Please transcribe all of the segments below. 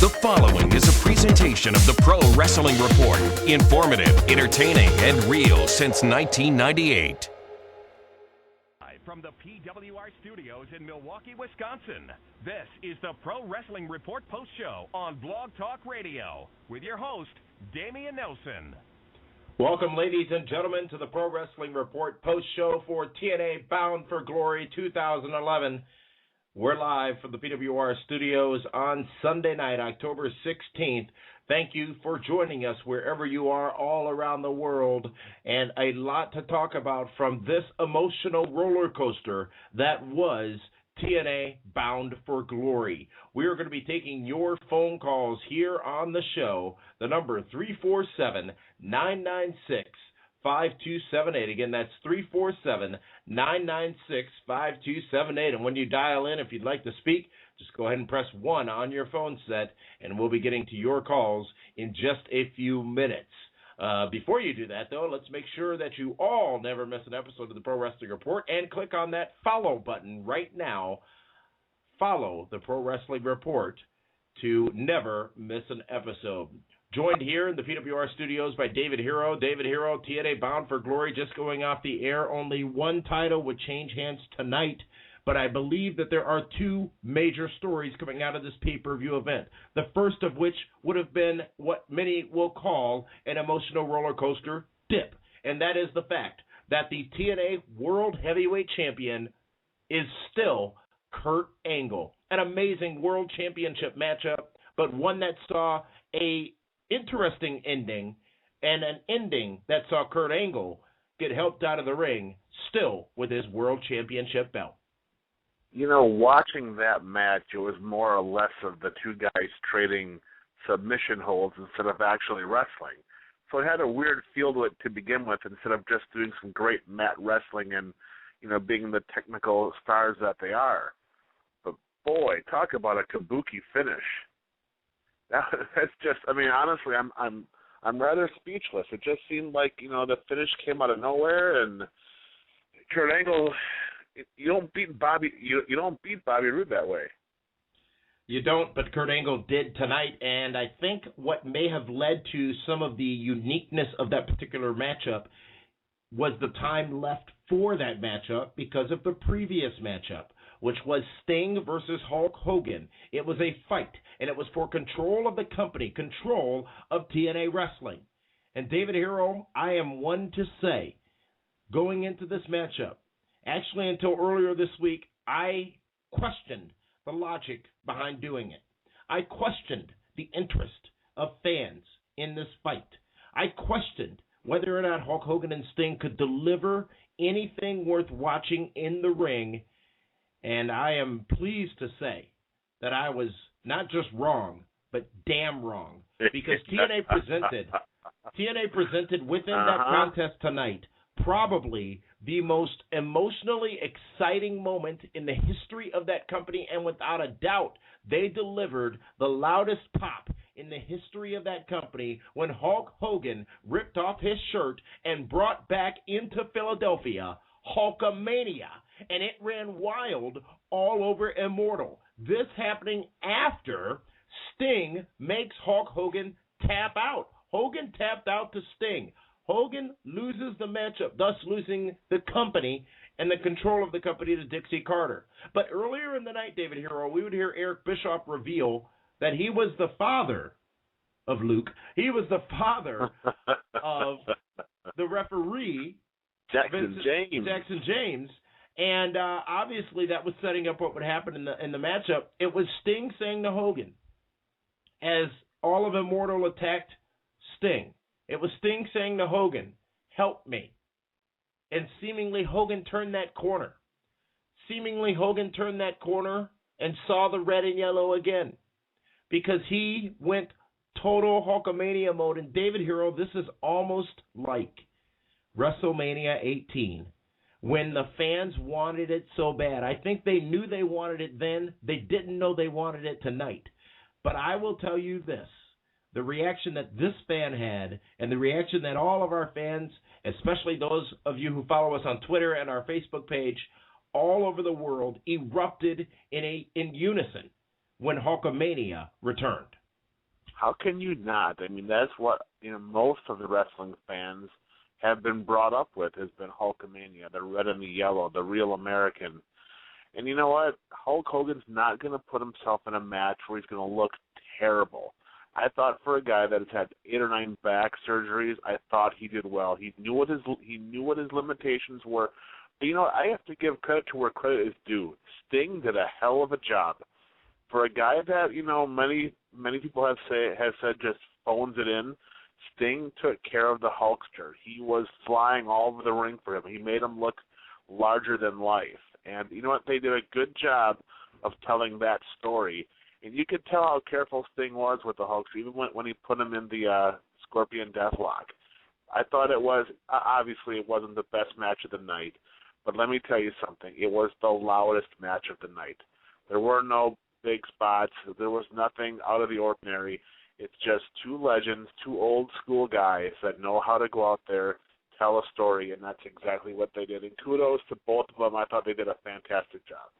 The following is a presentation of the Pro Wrestling Report. Informative, entertaining, and real since 1998. From the PWR studios in Milwaukee, Wisconsin, this is the Pro Wrestling Report Post Show on Blog Talk Radio with your host, Damian Nelson. Welcome, ladies and gentlemen, to the Pro Wrestling Report Post Show for TNA Bound for Glory 2011. We're live from the PWR studios on Sunday night, October 16th. Thank you for joining us wherever you are all around the world, and a lot to talk about from this emotional roller coaster that was TNA Bound for Glory. We are going to be taking your phone calls here on the show. The number 347-996-5278. Again, that's 347-996-5278. And when you dial in, if you'd like to speak, just go ahead and press 1 on your phone set, and we'll be getting to your calls in just a few minutes. Before you do that, though, let's make sure that you all never miss an episode of the Pro Wrestling Report and click on that follow button right now. Follow the Pro Wrestling Report to never miss an episode. Joined here in the PWR studios by David Hero. David Hero, TNA Bound for Glory, just going off the air. Only one title would change hands tonight, but I believe that there are two major stories coming out of this pay-per-view event. The first of which would have been what many will call an emotional roller coaster dip, and that is the fact that the TNA World Heavyweight Champion is still Kurt Angle. An amazing World Championship matchup, but one that saw a interesting ending, and an ending that saw Kurt Angle get helped out of the ring, still with his World Championship belt. You know, watching that match, it was more or less of the two guys trading submission holds instead of actually wrestling. So it had a weird feel to it to begin with, instead of just doing some great mat wrestling and, you know, being the technical stars that they are. But boy, talk about a kabuki finish. That's just, I mean, honestly, I'm rather speechless. It just seemed like, you know, the finish came out of nowhere, and Kurt Angle, you don't beat Bobby Roode that way. You don't, but Kurt Angle did tonight, and I think what may have led to some of the uniqueness of that particular matchup was the time left for that matchup because of the previous matchup, which was Sting versus Hulk Hogan. It was a fight, and it was for control of the company, control of TNA Wrestling. And David Hero, I am one to say, going into this matchup, actually until earlier this week, I questioned the logic behind doing it. I questioned the interest of fans in this fight. I questioned whether or not Hulk Hogan and Sting could deliver anything worth watching in the ring. And I am pleased to say that I was not just wrong, but damn wrong. Because TNA presented within that contest tonight probably the most emotionally exciting moment in the history of that company, and without a doubt, they delivered the loudest pop in the history of that company when Hulk Hogan ripped off his shirt and brought back into Philadelphia Hulkamania, and it ran wild all over Immortal. This happening after Sting makes Hulk Hogan tap out. Hogan tapped out to Sting. Hogan loses the matchup, thus losing the company and the control of the company to Dixie Carter. But earlier in the night, David Hero, we would hear Eric Bischoff reveal that he was the father of Luke. He was the father of the referee, Jackson James. And obviously that was setting up what would happen in the matchup. It was Sting saying to Hogan, as all of Immortal attacked Sting, it was Sting saying to Hogan, help me. And seemingly Hogan turned that corner. And saw the red and yellow again. Because he went total Hulkamania mode. And David Hero, this is almost like WrestleMania 18, when the fans wanted it so bad. I think they knew they wanted it then. They didn't know they wanted it tonight. But I will tell you this. The reaction that this fan had, and the reaction that all of our fans, especially those of you who follow us on Twitter and our Facebook page, all over the world, erupted in unison when Hulkamania returned. How can you not? I mean, that's what most of the wrestling fans have been brought up with, has been Hulkamania, the red and the yellow, the real American. And you know what? Hulk Hogan's not going to put himself in a match where he's going to look terrible. I thought for a guy that has had 8 or 9 back surgeries, I thought he did well. He knew what his limitations were. But I have to give credit to where credit is due. Sting did a hell of a job. For a guy that, many people have said just phones it in, Sting took care of the Hulkster. He was flying all over the ring for him. He made him look larger than life. And you know what? They did a good job of telling that story. And you could tell how careful Sting was with the Hulkster, even when he put him in the Scorpion Deathlock. I thought obviously it wasn't the best match of the night, but let me tell you something. It was the loudest match of the night. There were no big spots. There was nothing out of the ordinary. It's just 2 legends, 2 old school guys that know how to go out there, tell a story, and that's exactly what they did. And kudos to both of them. I thought they did a fantastic job.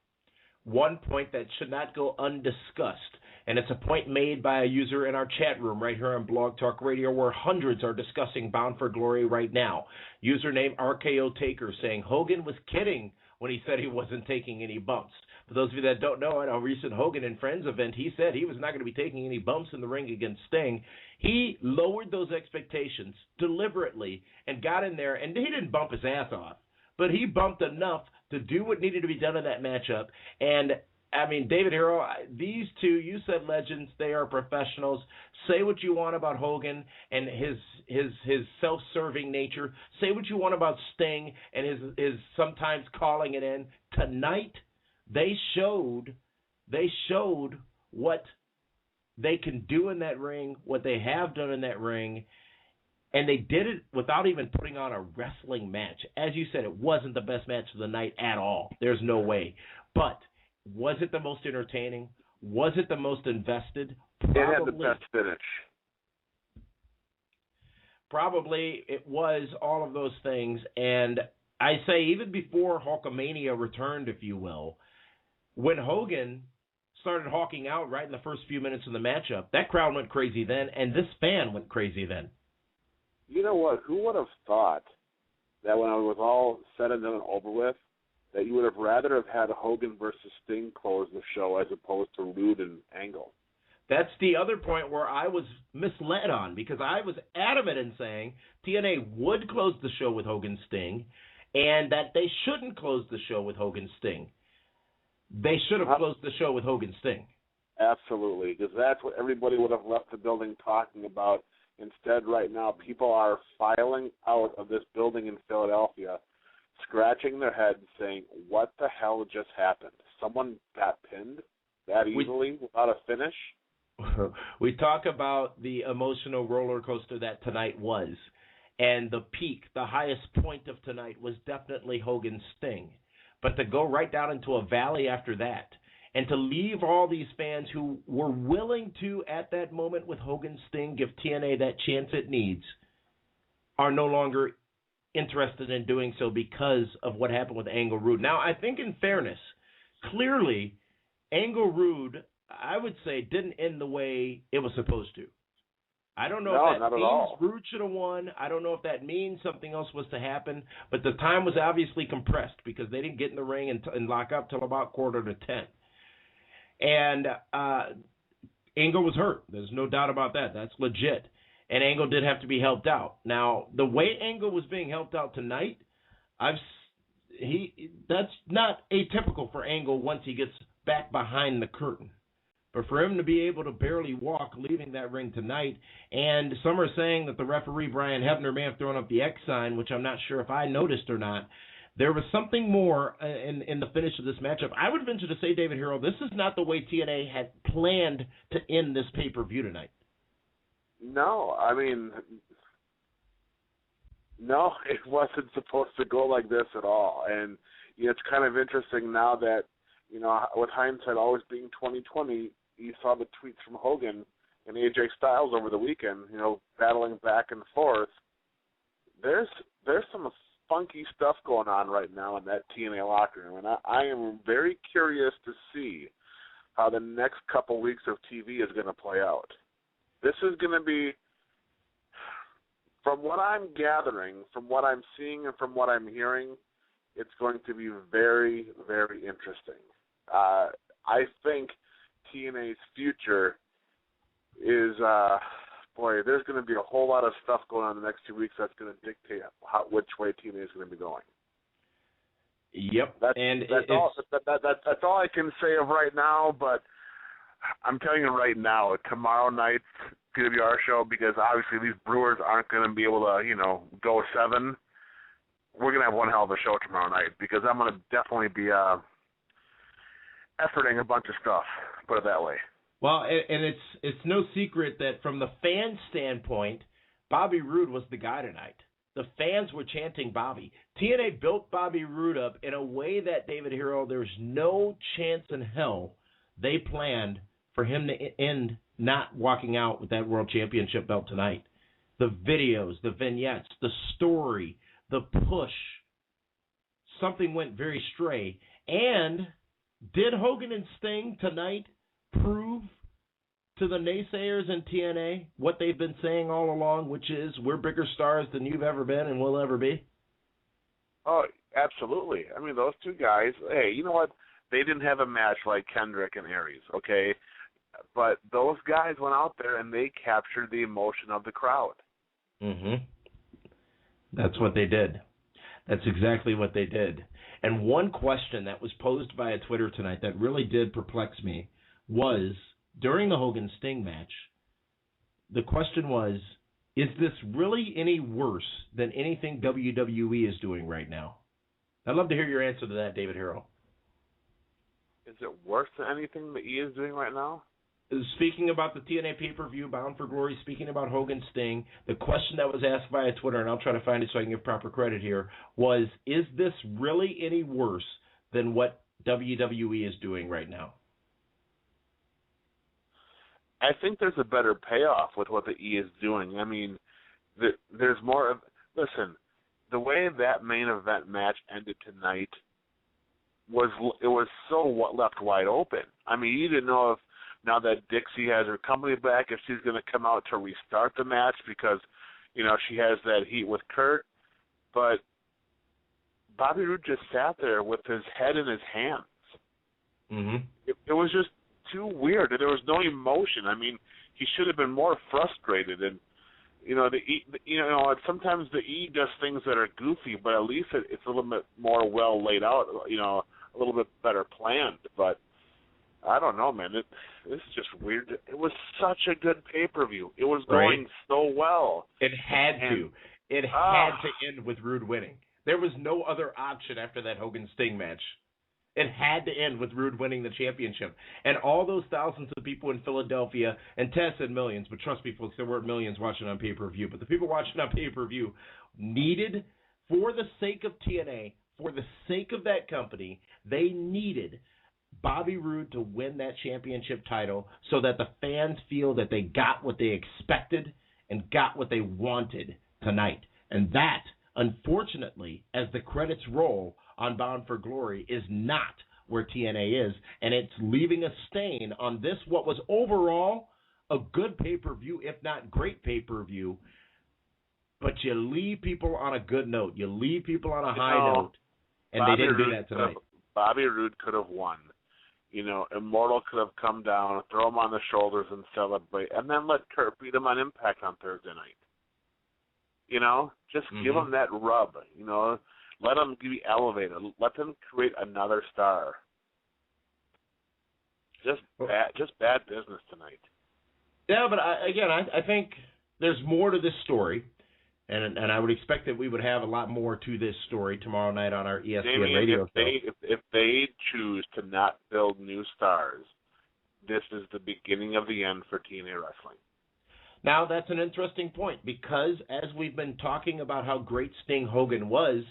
One point that should not go undiscussed, and it's a point made by a user in our chat room right here on Blog Talk Radio, where hundreds are discussing Bound for Glory right now. Username RKO Taker saying Hogan was kidding when he said he wasn't taking any bumps. For those of you that don't know, at a recent Hogan and Friends event, he said he was not going to be taking any bumps in the ring against Sting. He lowered those expectations deliberately and got in there, and he didn't bump his ass off, but he bumped enough to do what needed to be done in that matchup. And, I mean, David Hero, these 2, you said legends, they are professionals. Say what you want about Hogan and his self-serving nature. Say what you want about Sting and his sometimes calling it in. Tonight, they showed what they can do in that ring, what they have done in that ring, and they did it without even putting on a wrestling match. As you said, it wasn't the best match of the night at all. There's no way. But was it the most entertaining? Was it the most invested? Probably. It had the best finish. Probably it was all of those things. And I say even before Hulkamania returned, if you will, when Hogan started hawking out right in the first few minutes of the matchup, that crowd went crazy then, and this fan went crazy then. You know what? Who would have thought that when it was all said and done and over with, that you would have rather have had Hogan versus Sting close the show as opposed to Roode and Angle? That's the other point where I was misled on, because I was adamant in saying TNA would close the show with Hogan Sting, and that they shouldn't close the show with Hogan Sting. They should have closed the show with Hogan Sting. Absolutely, because that's what everybody would have left the building talking about. Instead, right now, people are filing out of this building in Philadelphia, scratching their heads saying, what the hell just happened? Someone got pinned that easily without a finish? We talk about the emotional roller coaster that tonight was, and the peak, the highest point of tonight was definitely Hogan Sting. But to go right down into a valley after that, and to leave all these fans who were willing to, at that moment with Hogan Sting, give TNA that chance it needs, are no longer interested in doing so because of what happened with Angle Roode. Now, I think in fairness, clearly, Angle Roode, I would say, didn't end the way it was supposed to. I don't know if that means Roode should have won. I don't know if that means something else was to happen. But the time was obviously compressed because they didn't get in the ring and lock up till about 9:45. And Angle was hurt. There's no doubt about that. That's legit. And Angle did have to be helped out. Now, the way Angle was being helped out tonight, that's not atypical for Angle once he gets back behind the curtain. But for him to be able to barely walk leaving that ring tonight, and some are saying that the referee, Brian Hebner, may have thrown up the X sign, which I'm not sure if I noticed or not. There was something more in the finish of this matchup. I would venture to say, David Hero, this is not the way TNA had planned to end this pay-per-view tonight. No, I mean, no, it wasn't supposed to go like this at all. And it's kind of interesting now that, with hindsight always being 20/20, you saw the tweets from Hogan and AJ Styles over the weekend, battling back and forth. There's some funky stuff going on right now in that TNA locker room, and I am very curious to see how the next couple weeks of TV is going to play out. This is going to be, from what I'm gathering, from what I'm seeing, and from what I'm hearing, it's going to be very, very interesting. I think TNA's future is, there's going to be a whole lot of stuff going on in the next 2 weeks that's going to dictate which way TNA is going to be going. Yep. That's all I can say of right now, but I'm telling you right now, tomorrow night's PWR show, because obviously these Brewers aren't going to be able to, go 7. We're going to have one hell of a show tomorrow night, because I'm going to definitely be efforting a bunch of stuff, put it that way. Well, and it's no secret that from the fan standpoint, Bobby Roode was the guy tonight. The fans were chanting Bobby. TNA built Bobby Roode up in a way that, David Hero, there's no chance in hell they planned for him to end not walking out with that World Championship belt tonight. The videos, the vignettes, the story, the push, something went very stray. And did Hogan and Sting tonight prove to the naysayers in TNA what they've been saying all along, which is we're bigger stars than you've ever been and will ever be? Oh, absolutely. I mean, those two guys, hey, you know what? They didn't have a match like Kendrick and Aries, okay? But those guys went out there and they captured the emotion of the crowd. Mm-hmm. That's what they did. That's exactly what they did. And one question that was posed via Twitter tonight that really did perplex me was, during the Hogan-Sting match, the question was, is this really any worse than anything WWE is doing right now? I'd love to hear your answer to that, David Harrell. Is it worse than anything that E is doing right now? Speaking about the TNA pay-per-view, Bound for Glory, speaking about Hogan-Sting, the question that was asked via Twitter, and I'll try to find it so I can give proper credit here, was, is this really any worse than what WWE is doing right now? I think there's a better payoff with what the E is doing. I mean, there's more of, listen, the way that main event match ended tonight was so left wide open. I mean, you didn't know if, now that Dixie has her company back, if she's going to come out to restart the match because, she has that heat with Kurt. But Bobby Roode just sat there with his head in his hands. Mm-hmm. It was just too weird. There was no emotion. I mean, he should have been more frustrated. And, sometimes the E does things that are goofy, but at least it's a little bit more well laid out, a little bit better planned. But I don't know, man. This is just weird. It was such a good pay-per-view. It was going so well. It had to. It had to end with Roode winning. There was no other option after that Hogan-Sting match. It had to end with Roode winning the championship. And all those thousands of people in Philadelphia, and Tess said millions, but trust me, folks, there weren't millions watching on pay-per-view. But the people watching on pay-per-view needed, for the sake of TNA, for the sake of that company, they needed Bobby Roode to win that championship title so that the fans feel that they got what they expected and got what they wanted tonight. And that, unfortunately, as the credits roll on Bound for Glory, is not where TNA is, and it's leaving a stain on this, what was overall a good pay-per-view, if not great pay-per-view, but you leave people on a good note. You leave people on a high note, and Bobby they didn't do that tonight. Bobby Roode could have won. Immortal could have come down, throw him on the shoulders and celebrate, and then let Kurt beat him on Impact on Thursday night. Just give him that rub, let him be elevated. Let them create another star. Just bad business tonight. Yeah, but I think there's more to this story, and I would expect that we would have a lot more to this story tomorrow night on our ESPN radio show. If they choose to not build new stars, this is the beginning of the end for TNA wrestling. Now, that's an interesting point, because as we've been talking about how great Sting Hogan was,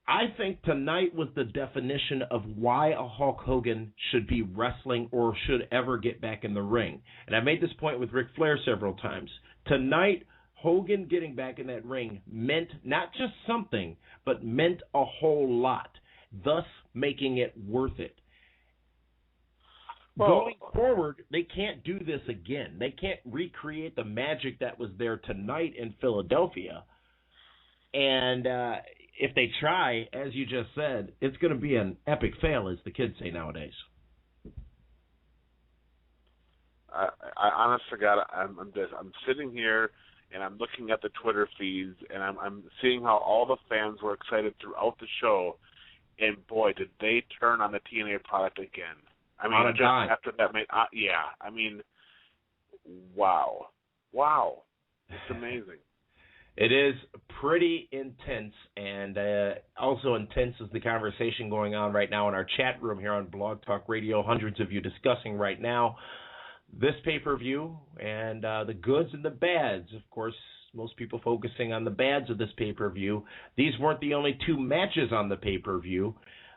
I think tonight was the definition of why a Hulk Hogan should be wrestling or should ever get back in the ring. And I made this point with Ric Flair several times. Tonight, Hogan getting back in that ring meant not just something, but meant a whole lot, thus making it worth it. going forward, they can't do this again. They can't recreate the magic that was there tonight in Philadelphia. And if they try, as you just said, it's going to be an epic fail, as the kids say nowadays. I honest to God, I'm sitting here and I'm looking at the Twitter feeds and I'm seeing how all the fans were excited throughout the show, and boy, did they turn on the TNA product again. I mean, just after that, I mean, wow, it's amazing. It is pretty intense, and also intense is the conversation going on right now in our chat room here on Blog Talk Radio. Hundreds of you discussing right now this pay-per-view and the goods and the bads. Of course, most people focusing on the bads of this pay-per-view. These weren't the only two matches on the pay-per-view.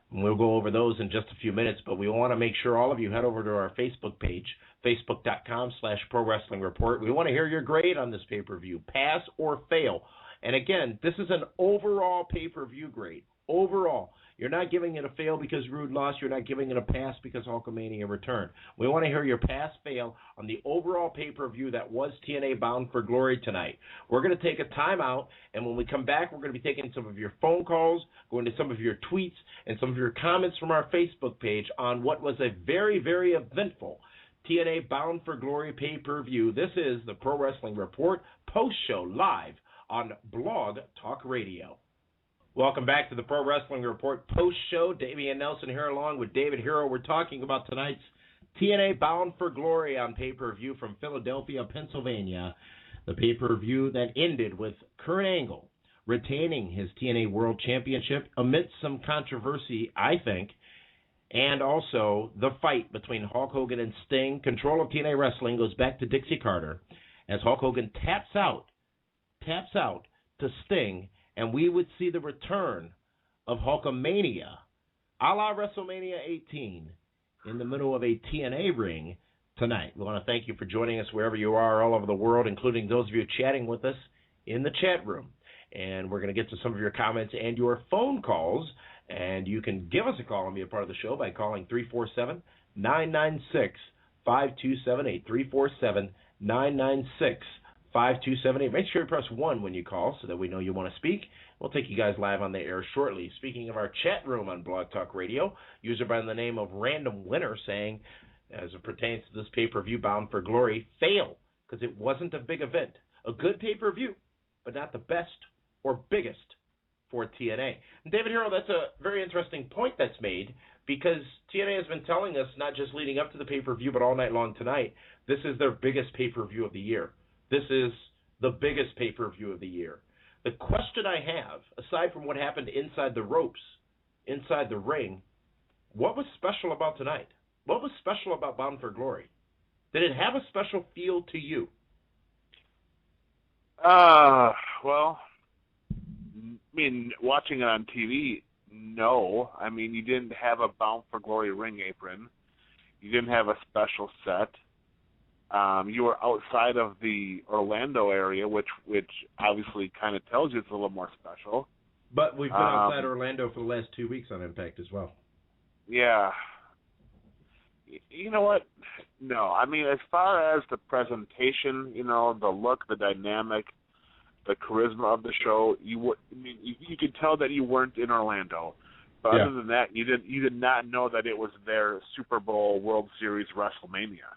We'll go over those in just a few minutes, but we want to make sure all of you head over to our Facebook page, facebook.com/ProWrestlingReport. We want to hear your grade on this pay-per-view, pass or fail. And again, this is an overall pay-per-view grade. Overall. You're not giving it a fail because Roode lost. You're not giving it a pass because Hulkamania returned. We want to hear your pass-fail on the overall pay-per-view that was TNA Bound for Glory tonight. We're going to take a timeout, and when we come back, we're going to be taking some of your phone calls, going to some of your tweets, and some of your comments from our Facebook page on what was a very, very eventful TNA Bound for Glory pay-per-view. This is the Pro Wrestling Report post-show live on Blog Talk Radio. Welcome back to the Pro Wrestling Report post-show. Damian Nelson here along with David Hero. We're talking about tonight's TNA Bound for Glory on pay-per-view from Philadelphia, Pennsylvania. The pay-per-view that ended with Kurt Angle retaining his TNA World Championship amidst some controversy, I think, and also the fight between Hulk Hogan and Sting. Control of TNA Wrestling goes back to Dixie Carter as Hulk Hogan taps out to Sting, and we would see the return of Hulkamania, a la WrestleMania 18, in the middle of a TNA ring tonight. We want to thank you for joining us wherever you are all over the world, including those of you chatting with us in the chat room. And we're going to get to some of your comments and your phone calls, and you can give us a call and be a part of the show by calling 347-996-5278, 347-996-5278. 5278. Make sure you press 1 when you call so that we know you want to speak. We'll take you guys live on the air shortly. Speaking of our chat room on Blog Talk Radio, user by the name of Random Winner saying, as it pertains to this pay-per-view Bound for Glory, fail, because it wasn't a big event. A good pay-per-view, but not the best or biggest for TNA. And David Hero, that's a very interesting point that's made, because TNA has been telling us, not just leading up to the pay-per-view, but all night long tonight, this is their biggest pay-per-view of the year. This is the biggest pay-per-view of the year. The question I have, aside from what happened inside the ropes, inside the ring, what was special about tonight? What was special about Bound for Glory? Did it have a special feel to you? Well, I mean, watching it on TV, no. I mean, you didn't have a Bound for Glory ring apron. You didn't have a special set. You were outside of the Orlando area, which obviously kind of tells you it's a little more special. But we've been outside Orlando for the last 2 weeks on Impact as well. Yeah. You know what? No. I mean, as far as the presentation, you know, the look, the dynamic, the charisma of the show, you could tell that you weren't in Orlando. But other than that, you did not know that it was their Super Bowl, World Series, WrestleMania.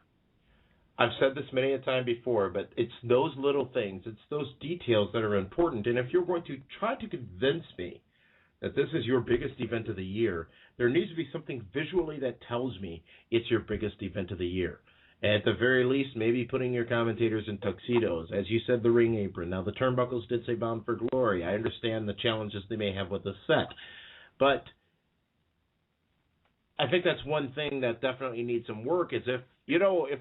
I've said this many a time before, but it's those little things, it's those details that are important. And if you're going to try to convince me that this is your biggest event of the year, there needs to be something visually that tells me it's your biggest event of the year. At the very least, maybe putting your commentators in tuxedos. As you said, the ring apron. Now, the turnbuckles did say Bound for Glory. I understand the challenges they may have with the set. But I think that's one thing that definitely needs some work is if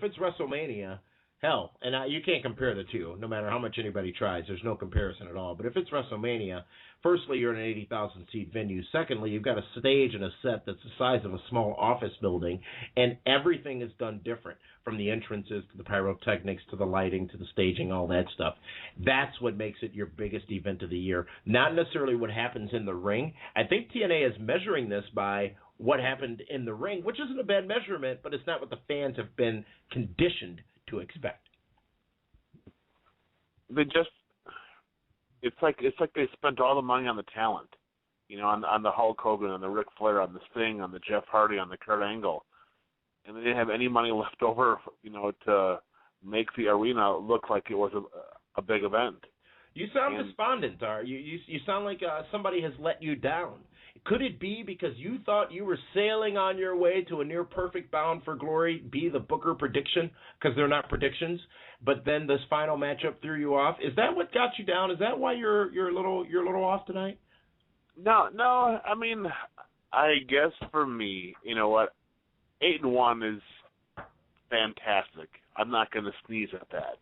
it's WrestleMania, hell, and you can't compare the two, no matter how much anybody tries. There's no comparison at all. But if it's WrestleMania, firstly, you're in an 80,000-seat venue. Secondly, you've got a stage and a set that's the size of a small office building, and everything is done different, from the entrances to the pyrotechnics to the lighting to the staging, all that stuff. That's what makes it your biggest event of the year, not necessarily what happens in the ring. I think TNA is measuring this by what happened in the ring, which isn't a bad measurement, but it's not what the fans have been conditioned to expect. It's like they spent all the money on the talent, on the Hulk Hogan, on the Ric Flair, on the Sting, on the Jeff Hardy, on the Kurt Angle, and they didn't have any money left over, to make the arena look like it was a big event. You sound despondent, Dar. You sound like somebody has let you down. Could it be because you thought you were sailing on your way to a near-perfect Bound for Glory, be the Booker prediction, because they're not predictions, but then this final matchup threw you off? Is that what got you down? Is that why you're a little off tonight? No. I mean, I guess for me, you know what, 8-1 is fantastic. I'm not going to sneeze at that.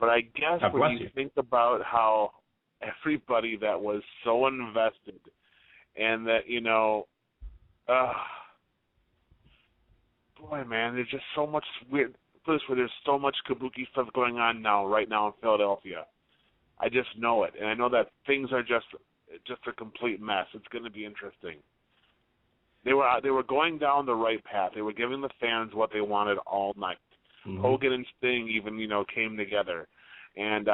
But I guess when you think about how everybody that was so invested and that, boy, man, there's just so much weird. Where there's so much kabuki stuff going on right now in Philadelphia. I just know it, and I know that things are just a complete mess. It's going to be interesting. They were going down the right path. They were giving the fans what they wanted all night. Mm-hmm. Hogan and Sting even came together, and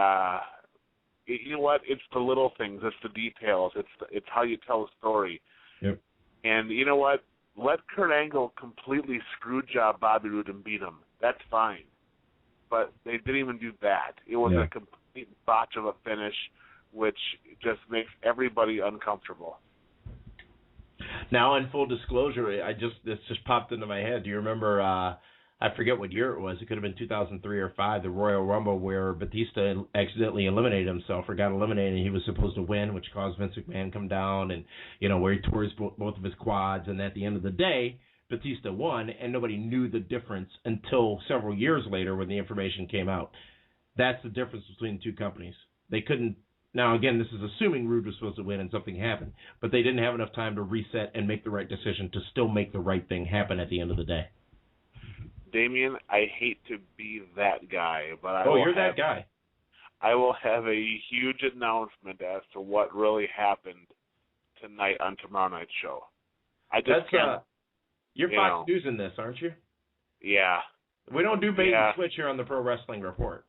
you know what? It's the little things. It's the details. It's how you tell a story. Yep. And you know what? Let Kurt Angle completely screw job Bobby Roode and beat him. That's fine. But they didn't even do that. It was a complete botch of a finish, which just makes everybody uncomfortable. Now, in full disclosure, this just popped into my head. Do you remember? I forget what year it was. It could have been 2003 or 2005, the Royal Rumble, where Batista accidentally eliminated himself or got eliminated, and he was supposed to win, which caused Vince McMahon to come down, and where he tore both of his quads. And at the end of the day, Batista won, and nobody knew the difference until several years later when the information came out. That's the difference between the two companies. They couldn't. Now, again, this is assuming Roode was supposed to win and something happened, but they didn't have enough time to reset and make the right decision to still make the right thing happen at the end of the day. Damien, I hate to be that guy, but you're that guy. I will have a huge announcement as to what really happened tonight on tomorrow night's show. I just can't. You're Fox News in this, aren't you? Yeah. We don't do bait and switch here on the Pro Wrestling Report.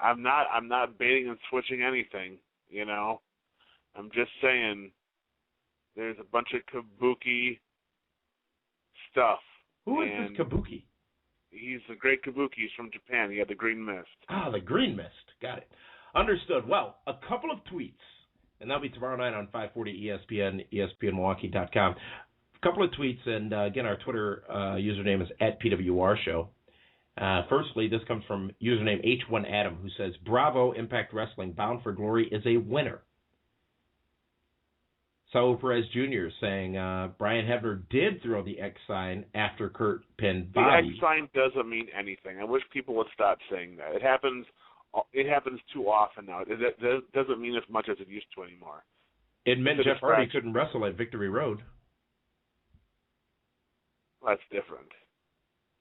I'm not baiting and switching anything, I'm just saying there's a bunch of kabuki stuff. Who is this Kabuki? He's the great Kabuki. He's from Japan. He had the green mist. Ah, the green mist. Got it. Understood. Well, a couple of tweets, and that'll be tomorrow night on 540 ESPN, ESPNMilwaukee.com. A couple of tweets, and again, our Twitter username is @PWRShow. Firstly, this comes from username H1Adam, who says, "Bravo, Impact Wrestling, Bound for Glory is a winner." Saul Perez Jr. saying Brian Hebner did throw the X sign after Kurt pinned Bobby. The X sign doesn't mean anything. I wish people would stop saying that. It happens too often now. It doesn't mean as much as it used to anymore. It meant Jeff Hardy couldn't wrestle at Victory Road. Well, that's different.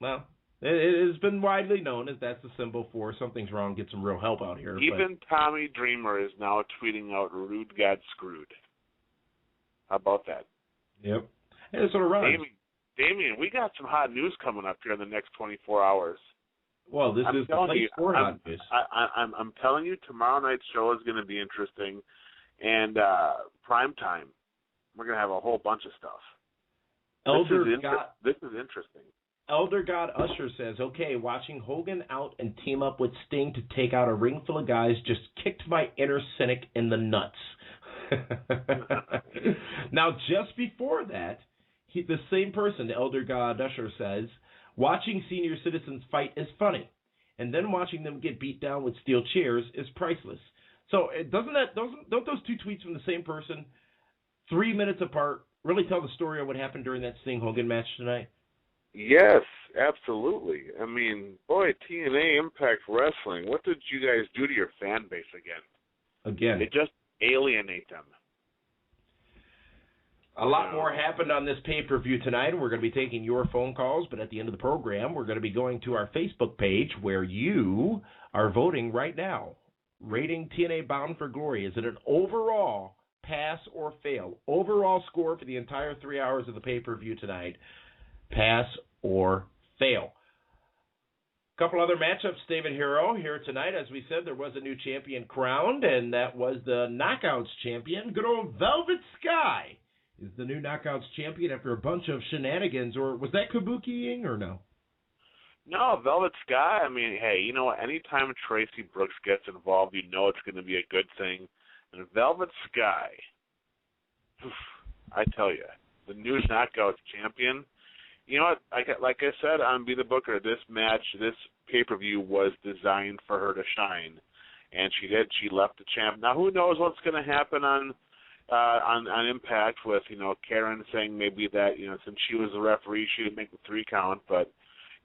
Well, it has been widely known as that's the symbol for something's wrong, get some real help out here. Even Tommy Dreamer is now tweeting out Roode got screwed. How about that? Yep. And it's sort of right. Damien, we got some hot news coming up here in the next 24 hours. Well, this is the place for hot news. I'm telling you, tomorrow night's show is going to be interesting. And prime time, we're going to have a whole bunch of stuff. This is interesting. Elder God Usher says, okay, watching Hogan out and team up with Sting to take out a ring full of guys just kicked my inner cynic in the nuts. Now, just before that, the same person, Elder God Usher, says, watching senior citizens fight is funny, and then watching them get beat down with steel chairs is priceless. So don't those two tweets from the same person, 3 minutes apart, really tell the story of what happened during that Sting-Hogan match tonight? Yes, absolutely. I mean, boy, TNA Impact Wrestling, what did you guys do to your fan base again? They just alienate them. A lot more happened on this pay-per-view tonight. We're going to be taking your phone calls, but at the end of the program, we're going to be going to our Facebook page where you are voting right now, rating TNA Bound for Glory. Is it an overall pass or fail. Overall score for the entire 3 hours of the pay-per-view tonight, pass or fail. A couple other matchups, David Hero, here tonight. As we said, there was a new champion crowned, and that was the Knockouts champion. Good old Velvet Sky is the new Knockouts champion after a bunch of shenanigans. Or was that kabukiing or no? No, Velvet Sky, I mean, hey, you know what? Anytime Tracy Brooks gets involved, you know it's going to be a good thing. And Velvet Sky, I tell you, the new Knockouts champion, you know what? Like I said on Be the Booker, this match, this pay-per-view was designed for her to shine. And she did. She left the champ. Now, who knows what's going to happen on Impact with, you know, Karen saying maybe that, you know, since she was the referee, she would make the 3 count, but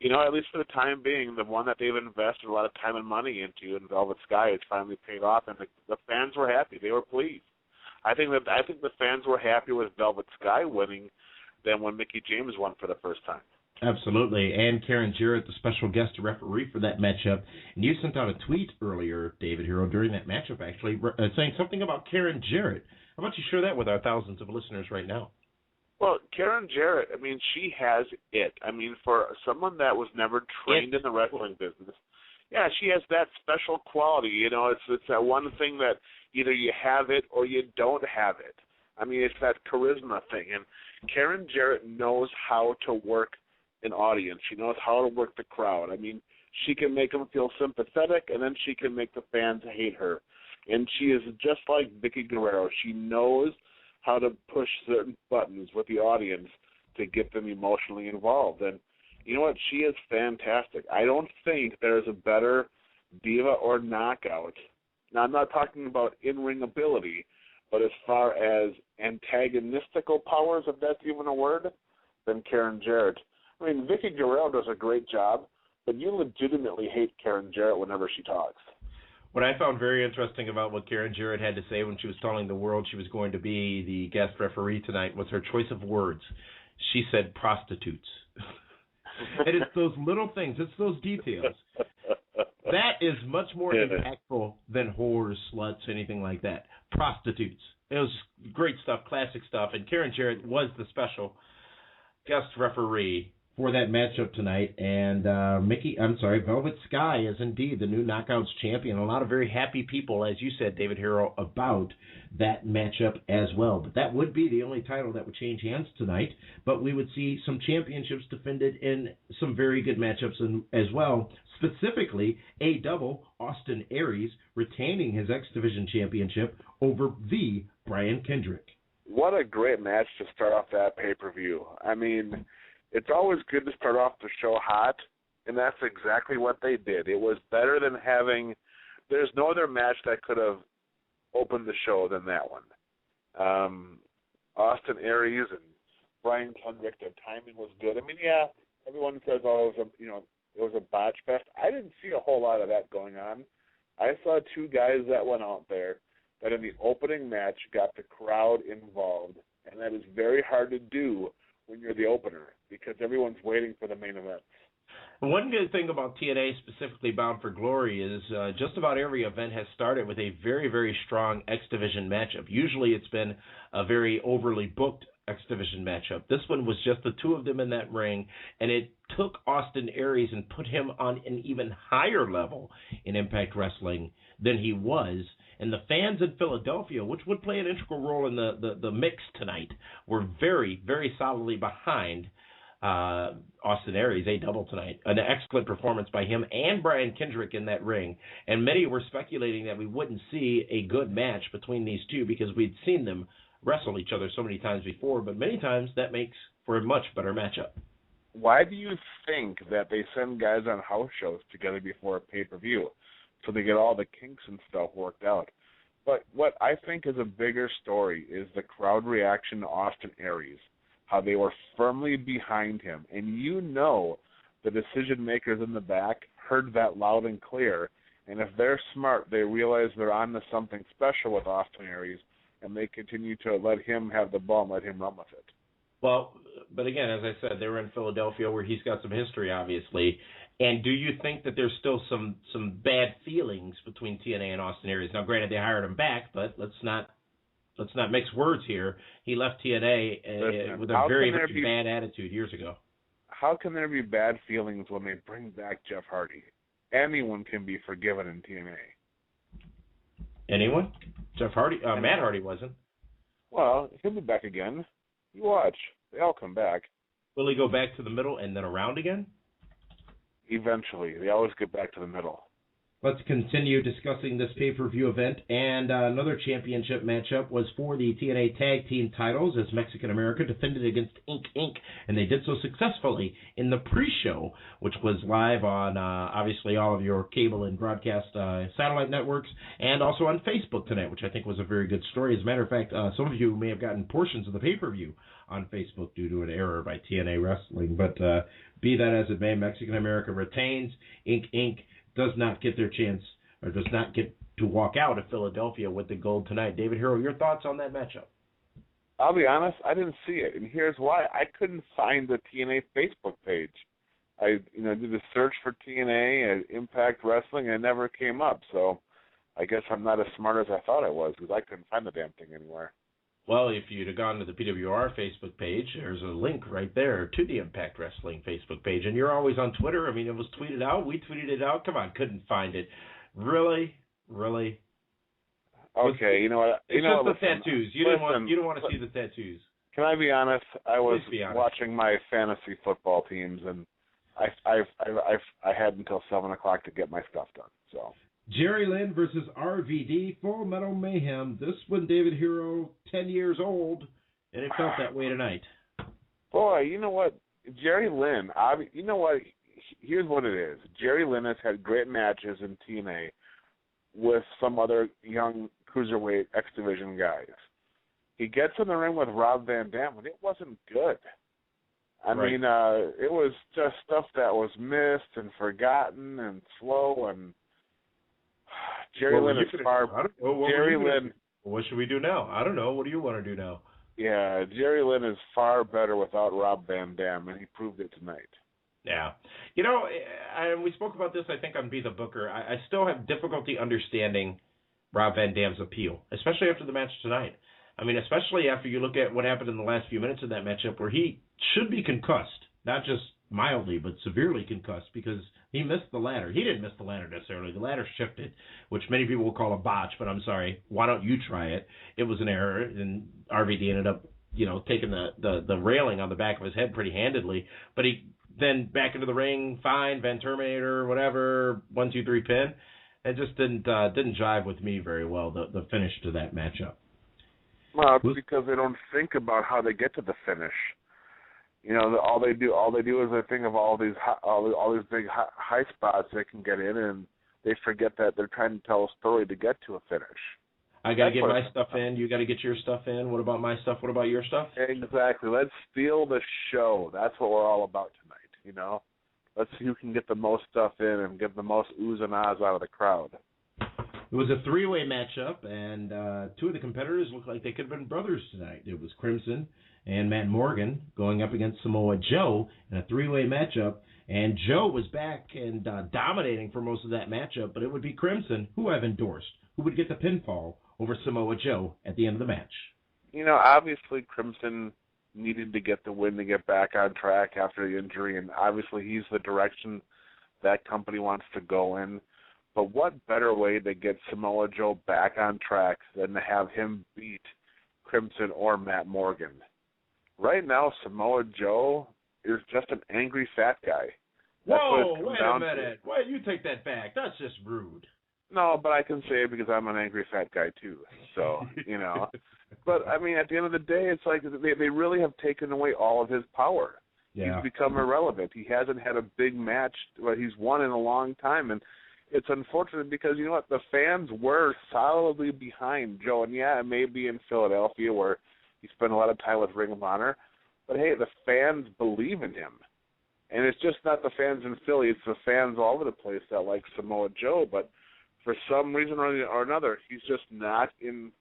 you know, at least for the time being, the one that they've invested a lot of time and money into in Velvet Sky, it's finally paid off, and the fans were happy. They were pleased. I think the fans were happier with Velvet Sky winning than when Mickie James won for the first time. Absolutely, and Karen Jarrett, the special guest referee for that matchup. And you sent out a tweet earlier, David Hero, during that matchup, actually, saying something about Karen Jarrett. How about you share that with our thousands of listeners right now? Well, Karen Jarrett, I mean, she has it. I mean, for someone that was never trained in the wrestling business, yeah, she has that special quality. You know, it's that one thing that either you have it or you don't have it. I mean, it's that charisma thing. And Karen Jarrett knows how to work an audience. She knows how to work the crowd. I mean, she can make them feel sympathetic, and then she can make the fans hate her. And she is just like Vicky Guerrero. She knows how to push certain buttons with the audience to get them emotionally involved. And you know what? She is fantastic. I don't think there's a better diva or knockout. Now, I'm not talking about in-ring ability, but as far as antagonistical powers, if that's even a word, than Karen Jarrett. I mean, Vicky Guerrero does a great job, but you legitimately hate Karen Jarrett whenever she talks. What I found very interesting about what Karen Jarrett had to say when she was telling the world she was going to be the guest referee tonight was her choice of words. She said prostitutes. And it's those little things, it's those details. That is much more impactful than whores, sluts, anything like that. Prostitutes. It was great stuff, classic stuff. And Karen Jarrett was the special guest referee for that matchup tonight, and Velvet Sky is indeed the new Knockouts champion. A lot of very happy people, as you said, David Hero, about that matchup as well. But that would be the only title that would change hands tonight, but we would see some championships defended in some very good matchups as well, specifically a double Austin Aries retaining his X Division championship over the Brian Kendrick. What a great match to start off that pay-per-view. I mean, it's always good to start off the show hot, and that's exactly what they did. It was better than having – there's no other match that could have opened the show than that one. Austin Aries and Brian Kendrick, their timing was good. I mean, yeah, everyone says, oh, it was a botch fest. I didn't see a whole lot of that going on. I saw 2 guys that went out there that in the opening match got the crowd involved, and that is very hard to do when you're the opener because everyone's waiting for the main event. One good thing about TNA, specifically Bound for Glory, is just about every event has started with a very, very strong X Division matchup. Usually it's been a very overly booked X Division matchup. This one was just the 2 of them in that ring, and it took Austin Aries and put him on an even higher level in Impact Wrestling than he was. And the fans in Philadelphia, which would play an integral role in the mix tonight, were very, very solidly behind Austin Aries, a double tonight. An excellent performance by him and Brian Kendrick in that ring. And many were speculating that we wouldn't see a good match between these two because we'd seen them wrestle each other so many times before, but many times that makes for a much better matchup. Why do you think that they send guys on house shows together before a pay-per-view? So they get all the kinks and stuff worked out. But what I think is a bigger story is the crowd reaction to Austin Aries, how they were firmly behind him. And you know the decision makers in the back heard that loud and clear. And if they're smart, they realize they're on to something special with Austin Aries, and they continue to let him have the ball and let him run with it. Well, but again, as I said, they were in Philadelphia where he's got some history, obviously. And do you think that there's still some bad feelings between TNA and Austin Aries? Now, granted, they hired him back, but let's not let's not mix words here. He left TNA with a very, very bad attitude years ago. How can there be bad feelings when they bring back Jeff Hardy? Anyone can be forgiven in TNA. Anyone? Jeff Hardy? Matt Hardy wasn't. Well, he'll be back again. You watch. They all come back. Will he go back to the middle and then around again? Eventually. They always get back to the middle. Let's continue discussing this pay-per-view event. And another championship matchup was for the TNA Tag Team titles as Mexican America defended against Inc. And they did so successfully in the pre-show, which was live on, obviously, all of your cable and broadcast satellite networks, and also on Facebook tonight, which I think was a very good story. As a matter of fact, some of you may have gotten portions of the pay-per-view on Facebook due to an error by TNA Wrestling. But be that as it may, Mexican America retains. Inc. does not get their chance, or does not get to walk out of Philadelphia with the gold tonight. David Hero, your thoughts on that matchup? I'll be honest, I didn't see it, and here's why. I couldn't find the TNA Facebook page. I did a search for TNA and Impact Wrestling, and it never came up. So I guess I'm not as smart as I thought I was, because I couldn't find the damn thing anywhere. Well, if you'd have gone to the PWR Facebook page, there's a link right there to the Impact Wrestling Facebook page. And you're always on Twitter. I mean, it was tweeted out. We tweeted it out. Come on, couldn't find it. Really? Okay, you know what? It's just the tattoos. You don't want to see the tattoos. Can I be honest? I was watching my fantasy football teams, and I had until 7 o'clock to get my stuff done. So. Jerry Lynn versus RVD, Full Metal Mayhem. This one, David Hero, 10 years old, and it felt that way tonight. Boy, you know what? Jerry Lynn, you know what? Here's what it is. Jerry Lynn has had great matches in TNA with some other young cruiserweight X Division guys. He gets in the ring with Rob Van Dam, and it wasn't good. I mean, it was just stuff that was missed and forgotten and slow and... Jerry Lynn is far. Jerry Lynn. What should we do now? I don't know. What do you want to do now? Yeah, Jerry Lynn is far better without Rob Van Dam, and he proved it tonight. Yeah. We spoke about this, I think, on Be the Booker. I still have difficulty understanding Rob Van Dam's appeal, especially after the match tonight. I mean, especially after you look at what happened in the last few minutes of that matchup where he should be concussed, not just mildly, but severely concussed because he missed the ladder. He didn't miss the ladder necessarily. The ladder shifted, which many people will call a botch, but I'm sorry. Why don't you try it? It was an error, and RVD ended up, taking the railing on the back of his head pretty handedly. But he then back into the ring, fine, Van Terminator, whatever, 1, 2, 3 pin. It just didn't jive with me very well, the finish to that matchup. Well, it's because they don't think about how they get to the finish. All they do is they think of all these big high spots they can get in, and they forget that they're trying to tell a story to get to a finish. I got to get my stuff in. You got to get your stuff in. What about my stuff? What about your stuff? Exactly. Let's steal the show. That's what we're all about tonight, Let's see who can get the most stuff in and get the most oohs and ahs out of the crowd. It was a 3-way matchup, and 2 of the competitors looked like they could have been brothers tonight. It was Crimson and Matt Morgan going up against Samoa Joe in a 3-way matchup. And Joe was back and dominating for most of that matchup, but it would be Crimson, who I've endorsed, who would get the pinfall over Samoa Joe at the end of the match. Obviously Crimson needed to get the win to get back on track after the injury, and obviously he's the direction that company wants to go in. But what better way to get Samoa Joe back on track than to have him beat Crimson or Matt Morgan? Right now, Samoa Joe is just an angry fat guy. Whoa, wait a minute. Why you take that back? That's just rude. No, but I can say it because I'm an angry fat guy too. So, But, I mean, at the end of the day, it's like they really have taken away all of his power. Yeah. He's become irrelevant. He hasn't had a big match. Well, he's won in a long time, and it's unfortunate because, you know what, the fans were solidly behind Joe. And, yeah, it may be in Philadelphia where he spent a lot of time with Ring of Honor. But, hey, the fans believe in him. And it's just not the fans in Philly. It's the fans all over the place that like Samoa Joe. But for some reason or another, he's just not in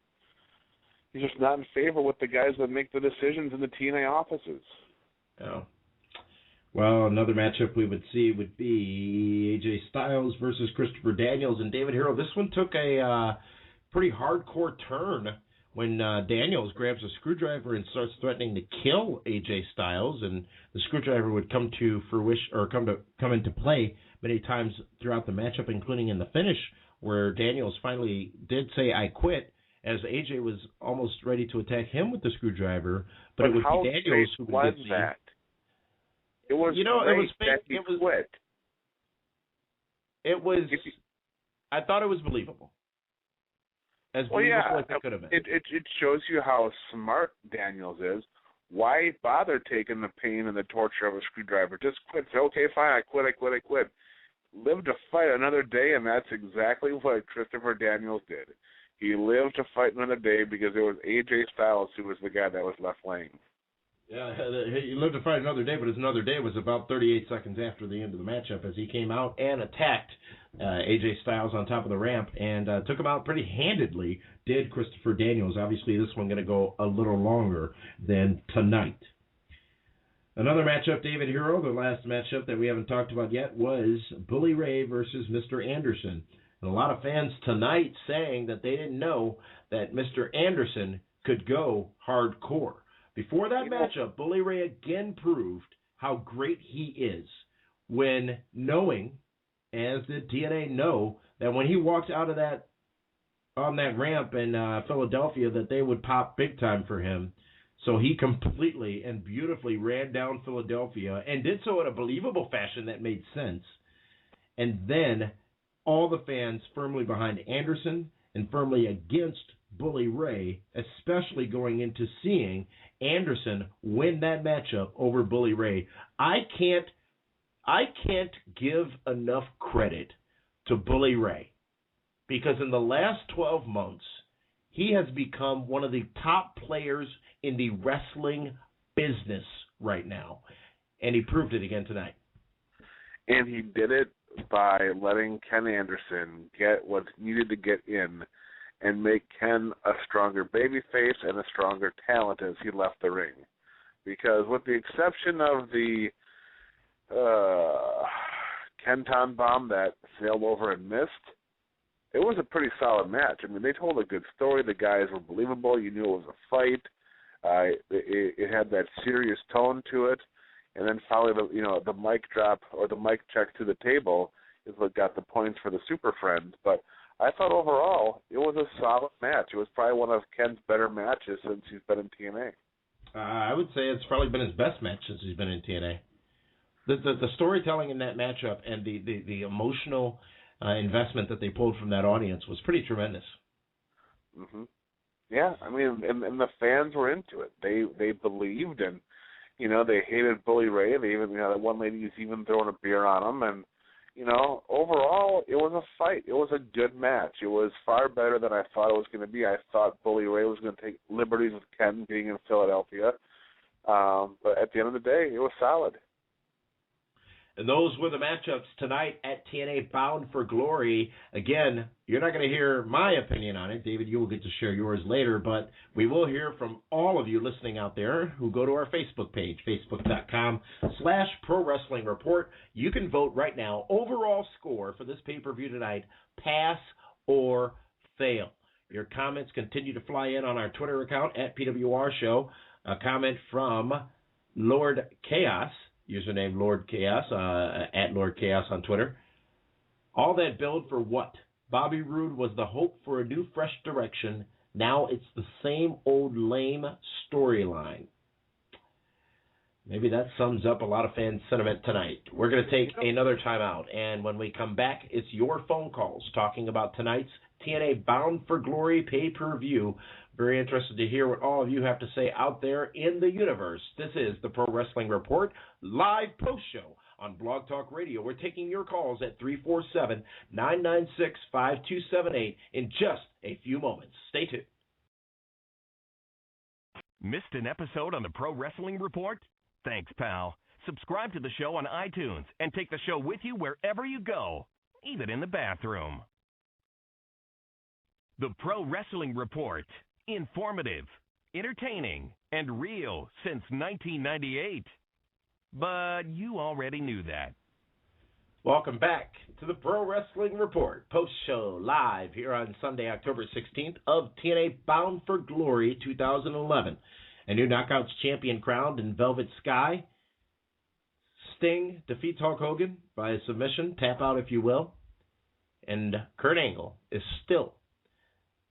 favor with the guys that make the decisions in the TNA offices. Oh. Well, another matchup we would see would be AJ Styles versus Christopher Daniels and David Hero. This one took a pretty hardcore turn when Daniels grabs a screwdriver and starts threatening to kill AJ Styles, and the screwdriver would come to fruition or come into play many times throughout the matchup, including in the finish, where Daniels finally did say, "I quit," as AJ was almost ready to attack him with the screwdriver, but it would be Daniels who would get that? It was, it was fake. It was quit. It was. I thought it was believable. As believable as it could have been. It shows you how smart Daniels is. Why bother taking the pain and the torture of a screwdriver? Just quit. Say, okay, fine, I quit. Live to fight another day, and that's exactly what Christopher Daniels did. He lived to fight another day because it was AJ Styles who was the guy that was left laying. Yeah, he lived to fight another day, but his another day was about 38 seconds after the end of the matchup as he came out and attacked AJ Styles on top of the ramp and took him out pretty handedly, did Christopher Daniels. Obviously, this one going to go a little longer than tonight. Another matchup, David Hero, the last matchup that we haven't talked about yet, was Bully Ray versus Mr. Anderson. And a lot of fans tonight saying that they didn't know that Mr. Anderson could go hardcore. Before that matchup, Bully Ray again proved how great he is when knowing, as did TNA know, that when he walked out of that on that ramp in Philadelphia, that they would pop big time for him. So he completely and beautifully ran down Philadelphia and did so in a believable fashion that made sense. And then all the fans firmly behind Anderson and firmly against Bully Ray, especially going into seeing Anderson win that matchup over Bully Ray. I can't give enough credit to Bully Ray because in the last 12 months, he has become one of the top players in the wrestling business right now, and he proved it again tonight. And he did it by letting Ken Anderson get what needed to get in and make Ken a stronger babyface and a stronger talent as he left the ring. Because with the exception of the Kenton bomb that sailed over and missed, it was a pretty solid match. I mean, they told a good story. The guys were believable. You knew it was a fight. It had that serious tone to it. And then finally, the mic drop or the mic check to the table is what got the points for the Super Friends. But I thought overall it was a solid match. It was probably one of Ken's better matches since he's been in TNA. I would say it's probably been his best match since he's been in TNA. The storytelling in that matchup and the emotional investment that they pulled from that audience was pretty tremendous. Mm-hmm. Yeah, I mean, and the fans were into it. They believed, and they hated Bully Ray. They even that one lady was even throwing a beer on him, and overall it was a fight. It was a good match. It was far better than I thought it was going to be. I thought Bully Ray was going to take liberties with Ken being in Philadelphia, but at the end of the day, it was solid. And those were the matchups tonight at TNA Bound for Glory. Again, you're not going to hear my opinion on it. David, you will get to share yours later, but we will hear from all of you listening out there who go to our Facebook page, facebook.com/Pro Wrestling Report. You can vote right now. Overall score for this pay-per-view tonight, pass or fail. Your comments continue to fly in on our Twitter account at PWR Show. A comment from Lord Chaos. Username Lord Chaos, at Lord Chaos on Twitter. All that build for what? Bobby Roode was the hope for a new, fresh direction. Now it's the same old lame storyline. Maybe that sums up a lot of fan sentiment tonight. We're going to take another timeout, and when we come back, it's your phone calls talking about tonight's TNA Bound for Glory pay-per-view. Very interested to hear what all of you have to say out there in the universe. This is the Pro Wrestling Report live post-show on Blog Talk Radio. We're taking your calls at 347-996-5278 in just a few moments. Stay tuned. Missed an episode on the Pro Wrestling Report? Thanks, pal. Subscribe to the show on iTunes and take the show with you wherever you go, even in the bathroom. The Pro Wrestling Report. Informative, entertaining, and real since 1998. But you already knew that. Welcome back to the Pro Wrestling Report post-show live here on Sunday, October 16th of TNA Bound for Glory 2011. A new Knockouts champion crowned in Velvet Sky. Sting defeats Hulk Hogan by submission, tap out if you will. And Kurt Angle is still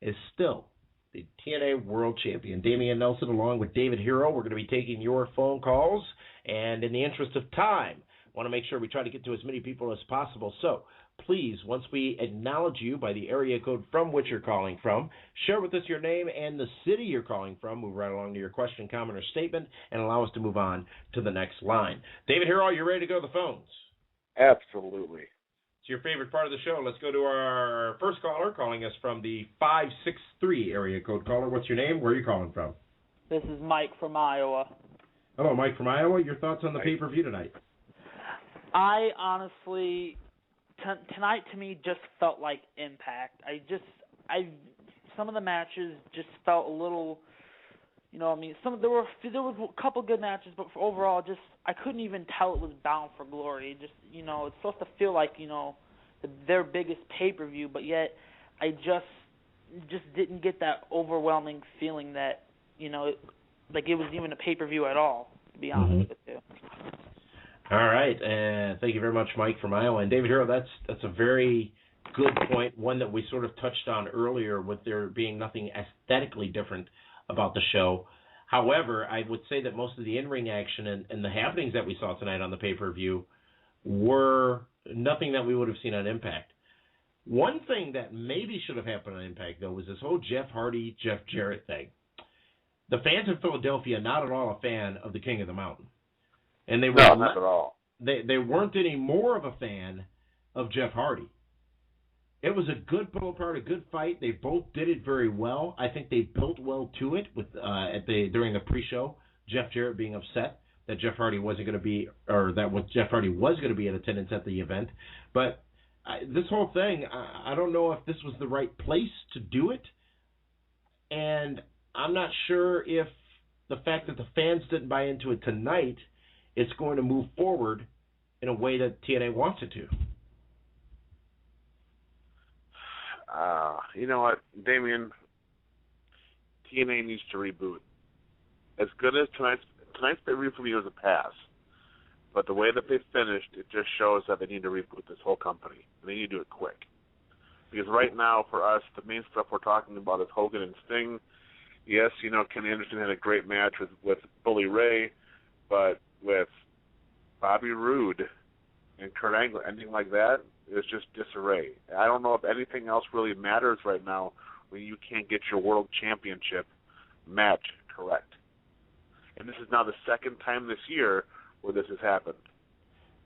the TNA World Champion. Damian Nelson along with David Hero. We're going to be taking your phone calls. And in the interest of time, I want to make sure we try to get to as many people as possible. So please, once we acknowledge you by the area code from which you're calling from, share with us your name and the city you're calling from. Move right along to your question, comment, or statement, and allow us to move on to the next line. David Hero, are you ready to go to the phones? Absolutely. It's your favorite part of the show. Let's go to our first caller calling us from the 563 area code. Caller, what's your name? Where are you calling from? This is Mike from Iowa. Hello, Mike from Iowa. Your thoughts on the pay-per-view tonight? I honestly, tonight to me just felt like Impact. Some of the matches just felt a little, there was a couple good matches, but overall, I couldn't even tell it was Bound for Glory. It's supposed to feel like, their biggest pay-per-view, but yet I just didn't get that overwhelming feeling that, like it was even a pay-per-view at all, to be honest with you. All right, and thank you very much, Mike from Iowa. And David Hero, that's a very good point, one that we sort of touched on earlier with there being nothing aesthetically different about the show. However, I would say that most of the in-ring action and the happenings that we saw tonight on the pay-per-view were nothing that we would have seen on Impact. One thing that maybe should have happened on Impact, though, was this whole Jeff Hardy, Jeff Jarrett thing. The fans in Philadelphia are not at all a fan of the King of the Mountain. And they were not at all. They weren't any more of a fan of Jeff Hardy. It was a good pull apart, a good fight. They both did it very well. I think they built well to it with during the pre-show. Jeff Jarrett being upset that Jeff Hardy wasn't going to be, or that Jeff Hardy was going to be in attendance at the event. But this whole thing, I don't know if this was the right place to do it, and I'm not sure if the fact that the fans didn't buy into it tonight, it's going to move forward in a way that TNA wants it to. You know what, Damian? TNA needs to reboot. As good as tonight's pay-per-view for me was a pass, but the way that they finished, it just shows that they need to reboot this whole company, and they need to do it quick. Because right now, for us, the main stuff we're talking about is Hogan and Sting. Yes, Ken Anderson had a great match with Bully Ray, but with Bobby Roode and Kurt Angle ending like that, it's just disarray. I don't know if anything else really matters right now when you can't get your world championship match correct. And this is now the second time this year where this has happened.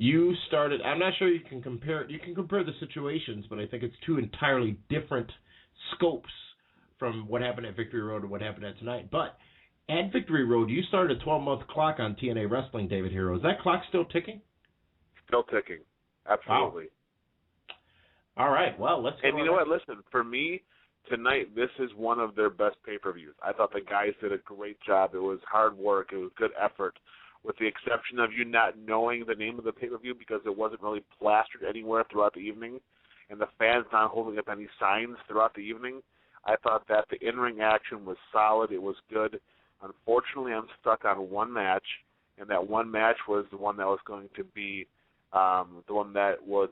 I'm not sure you can compare the situations, but I think it's two entirely different scopes from what happened at Victory Road to what happened at tonight. But at Victory Road, you started a 12-month clock on TNA Wrestling, David Hero. Is that clock still ticking? Still ticking. Absolutely. Wow. All right. Well, let's go. And you know what? Listen, for me, tonight, this is one of their best pay-per-views. I thought the guys did a great job. It was hard work. It was good effort, with the exception of you not knowing the name of the pay-per-view because it wasn't really plastered anywhere throughout the evening, and the fans not holding up any signs throughout the evening. I thought that the in-ring action was solid. It was good. Unfortunately, I'm stuck on one match, and that one match was the one that was going to be the one that would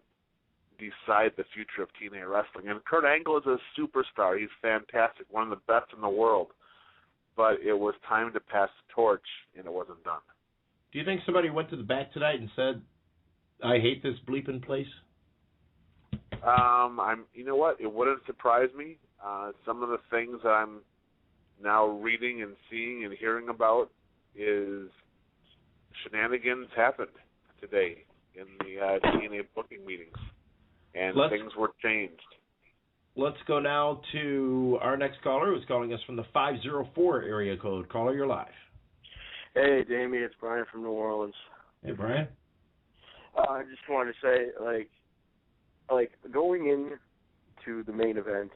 decide the future of TNA wrestling. And Kurt Angle is a superstar. He's fantastic, one of the best in the world. But it was time to pass the torch, and it wasn't done. Do you think somebody went to the back tonight and said, "I hate this bleeping place"? You know what? It wouldn't surprise me. Some of the things that I'm now reading and seeing and hearing about is shenanigans happened today in the TNA booking meetings, and things were changed. Let's go now to our next caller, who's calling us from the 504 area code. Caller, you're live. Hey, Damien, it's Brian from New Orleans. Hey, Brian. I just wanted to say, like going into the main event,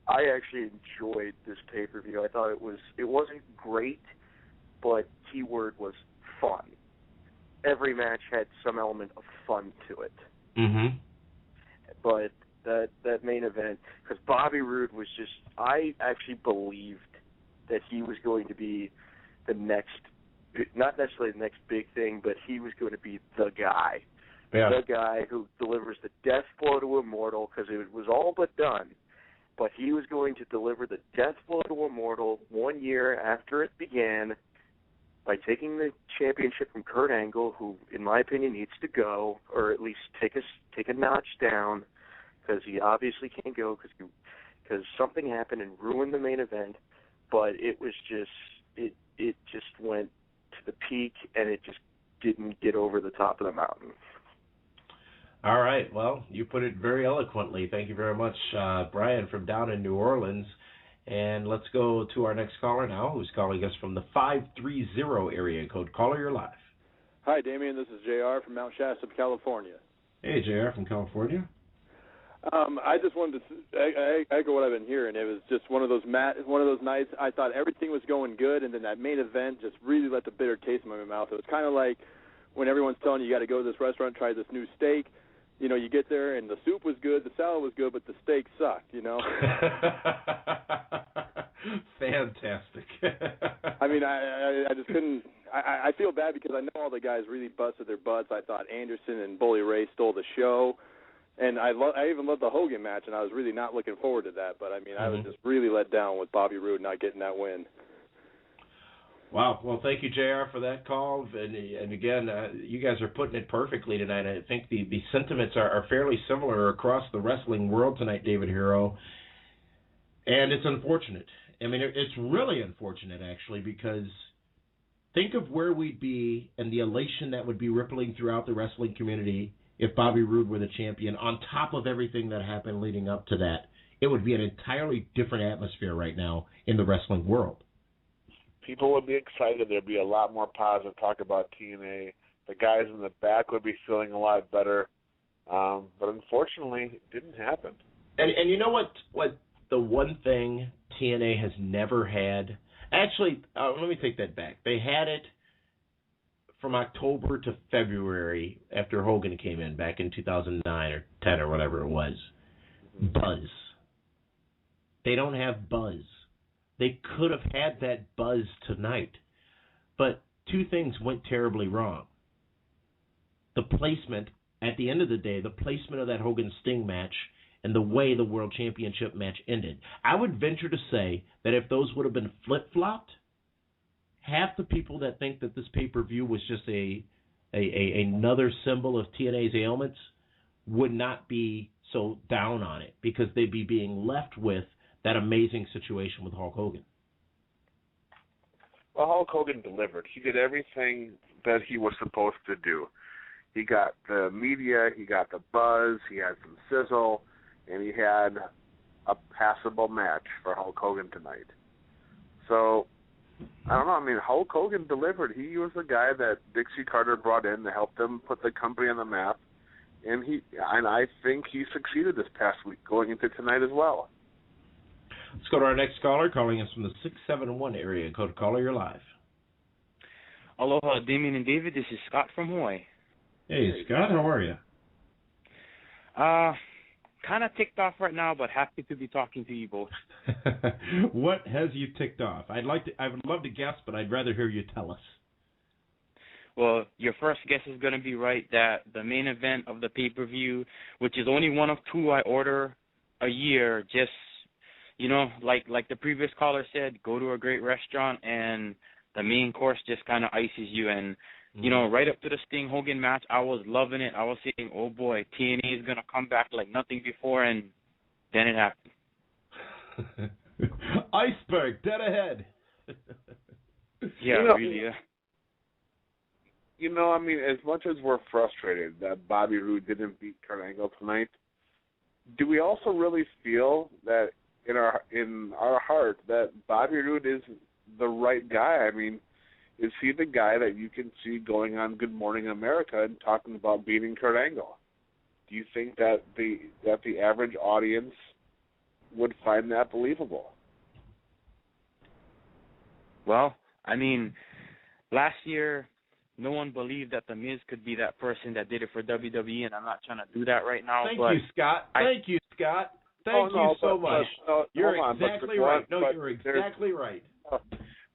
I actually enjoyed this pay-per-view. I thought it wasn't great, but keyword was fun. Every match had some element of fun to it. Mm-hmm. But that main event, because Bobby Roode was just, I actually believed that he was going to be the next, not necessarily the next big thing, but he was going to be the guy. Yeah. The guy who delivers the death blow to Immortal, because it was all but done. But he was going to deliver the death blow to Immortal 1 year after it began by taking the championship from Kurt Angle, who, in my opinion, needs to go, or at least take a notch down, because he obviously can't go because something happened and ruined the main event. But it was just it just went to the peak, and it just didn't get over the top of the mountain. All right. Well, you put it very eloquently. Thank you very much, Brian, from down in New Orleans. And let's go to our next caller now, who's calling us from the 530 area code. Caller, you're live. Hi, Damien. This is JR from Mount Shasta, California. Hey, JR from California. I just wanted to echo what I've been hearing. It was just one of those nights. I thought everything was going good, and then that main event just really left a bitter taste in my mouth. It was kind of like when everyone's telling you got to go to this restaurant, try this new steak. You know, you get there, and the soup was good, the salad was good, but the steak sucked, you know. Fantastic. I mean, I just couldn't – I feel bad because I know all the guys really busted their butts. I thought Anderson and Bully Ray stole the show. And I even loved the Hogan match, and I was really not looking forward to that. But, I mean, I was just really let down with Bobby Roode not getting that win. Wow. Well, thank you, JR, for that call. And again, you guys are putting it perfectly tonight. I think the sentiments are fairly similar across the wrestling world tonight, David Hero. And it's unfortunate. I mean, it's really unfortunate, actually, because think of where we'd be and the elation that would be rippling throughout the wrestling community if Bobby Roode were the champion. On top of everything that happened leading up to that, it would be an entirely different atmosphere right now in the wrestling world. People would be excited. There'd be a lot more positive talk about TNA. The guys in the back would be feeling a lot better. But unfortunately, it didn't happen. And you know what the one thing TNA has never had? Actually, let me take that back. They had it from October to February after Hogan came in back in 2009 or 10 or whatever it was. Buzz. They don't have buzz. They could have had that buzz tonight. But two things went terribly wrong. The placement, at the end of the day, the placement of that Hogan-Sting match and the way the World Championship match ended. I would venture to say that if those would have been flip-flopped, half the people that think that this pay-per-view was just another symbol of TNA's ailments would not be so down on it because they'd be being left with that amazing situation with Hulk Hogan. Well, Hulk Hogan delivered. He did everything that he was supposed to do. He got the media, he got the buzz, he had some sizzle, and he had a passable match for Hulk Hogan tonight. So, I don't know. I mean, Hulk Hogan delivered. He was the guy that Dixie Carter brought in to help them put the company on the map, and I think he succeeded this past week going into tonight as well. Let's go to our next caller, calling us from the 671 area code. Caller, you're live. Aloha, Damien and David. This is Scott from Hawaii. Hey, Scott, how are you? Kind of ticked off right now, but happy to be talking to you both. What has you ticked off? I would love to guess, but I'd rather hear you tell us. Well, your first guess is going to be right, that the main event of the pay-per-view, which is only one of two I order a year, just, you know, like the previous caller said, go to a great restaurant and the main course just kind of ices you. And, you know, right up to the Sting Hogan match, I was loving it. I was saying, oh, boy, TNA is going to come back like nothing before, and then it happened. Iceberg, dead ahead. Yeah, really, yeah. You know, I mean, as much as we're frustrated that Bobby Roode didn't beat Kurt Angle tonight, do we also really feel that in our heart that Bobby Roode is the right guy? I mean, is he the guy that you can see going on Good Morning America and talking about beating Kurt Angle? Do you think that the average audience would find that believable? Well, I mean, last year no one believed that The Miz could be that person that did it for WWE, and I'm not trying to do that right now. Thank you, Scott. Thank you so much. You're exactly right. No, you're exactly right.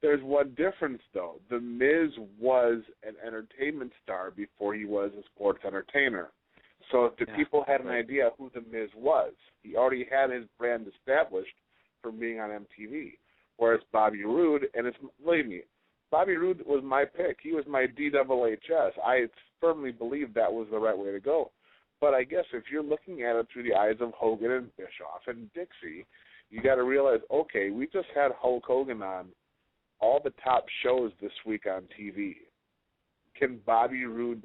There's one difference, though. The Miz was an entertainment star before he was a sports entertainer. So if the people had an idea who The Miz was, he already had his brand established from being on MTV. Whereas Bobby Roode, and believe me, Bobby Roode was my pick. He was my DHHS. I firmly believe that was the right way to go. But I guess if you're looking at it through the eyes of Hogan and Bischoff and Dixie, you got to realize, okay, we just had Hulk Hogan on all the top shows this week on TV. Can Bobby Roode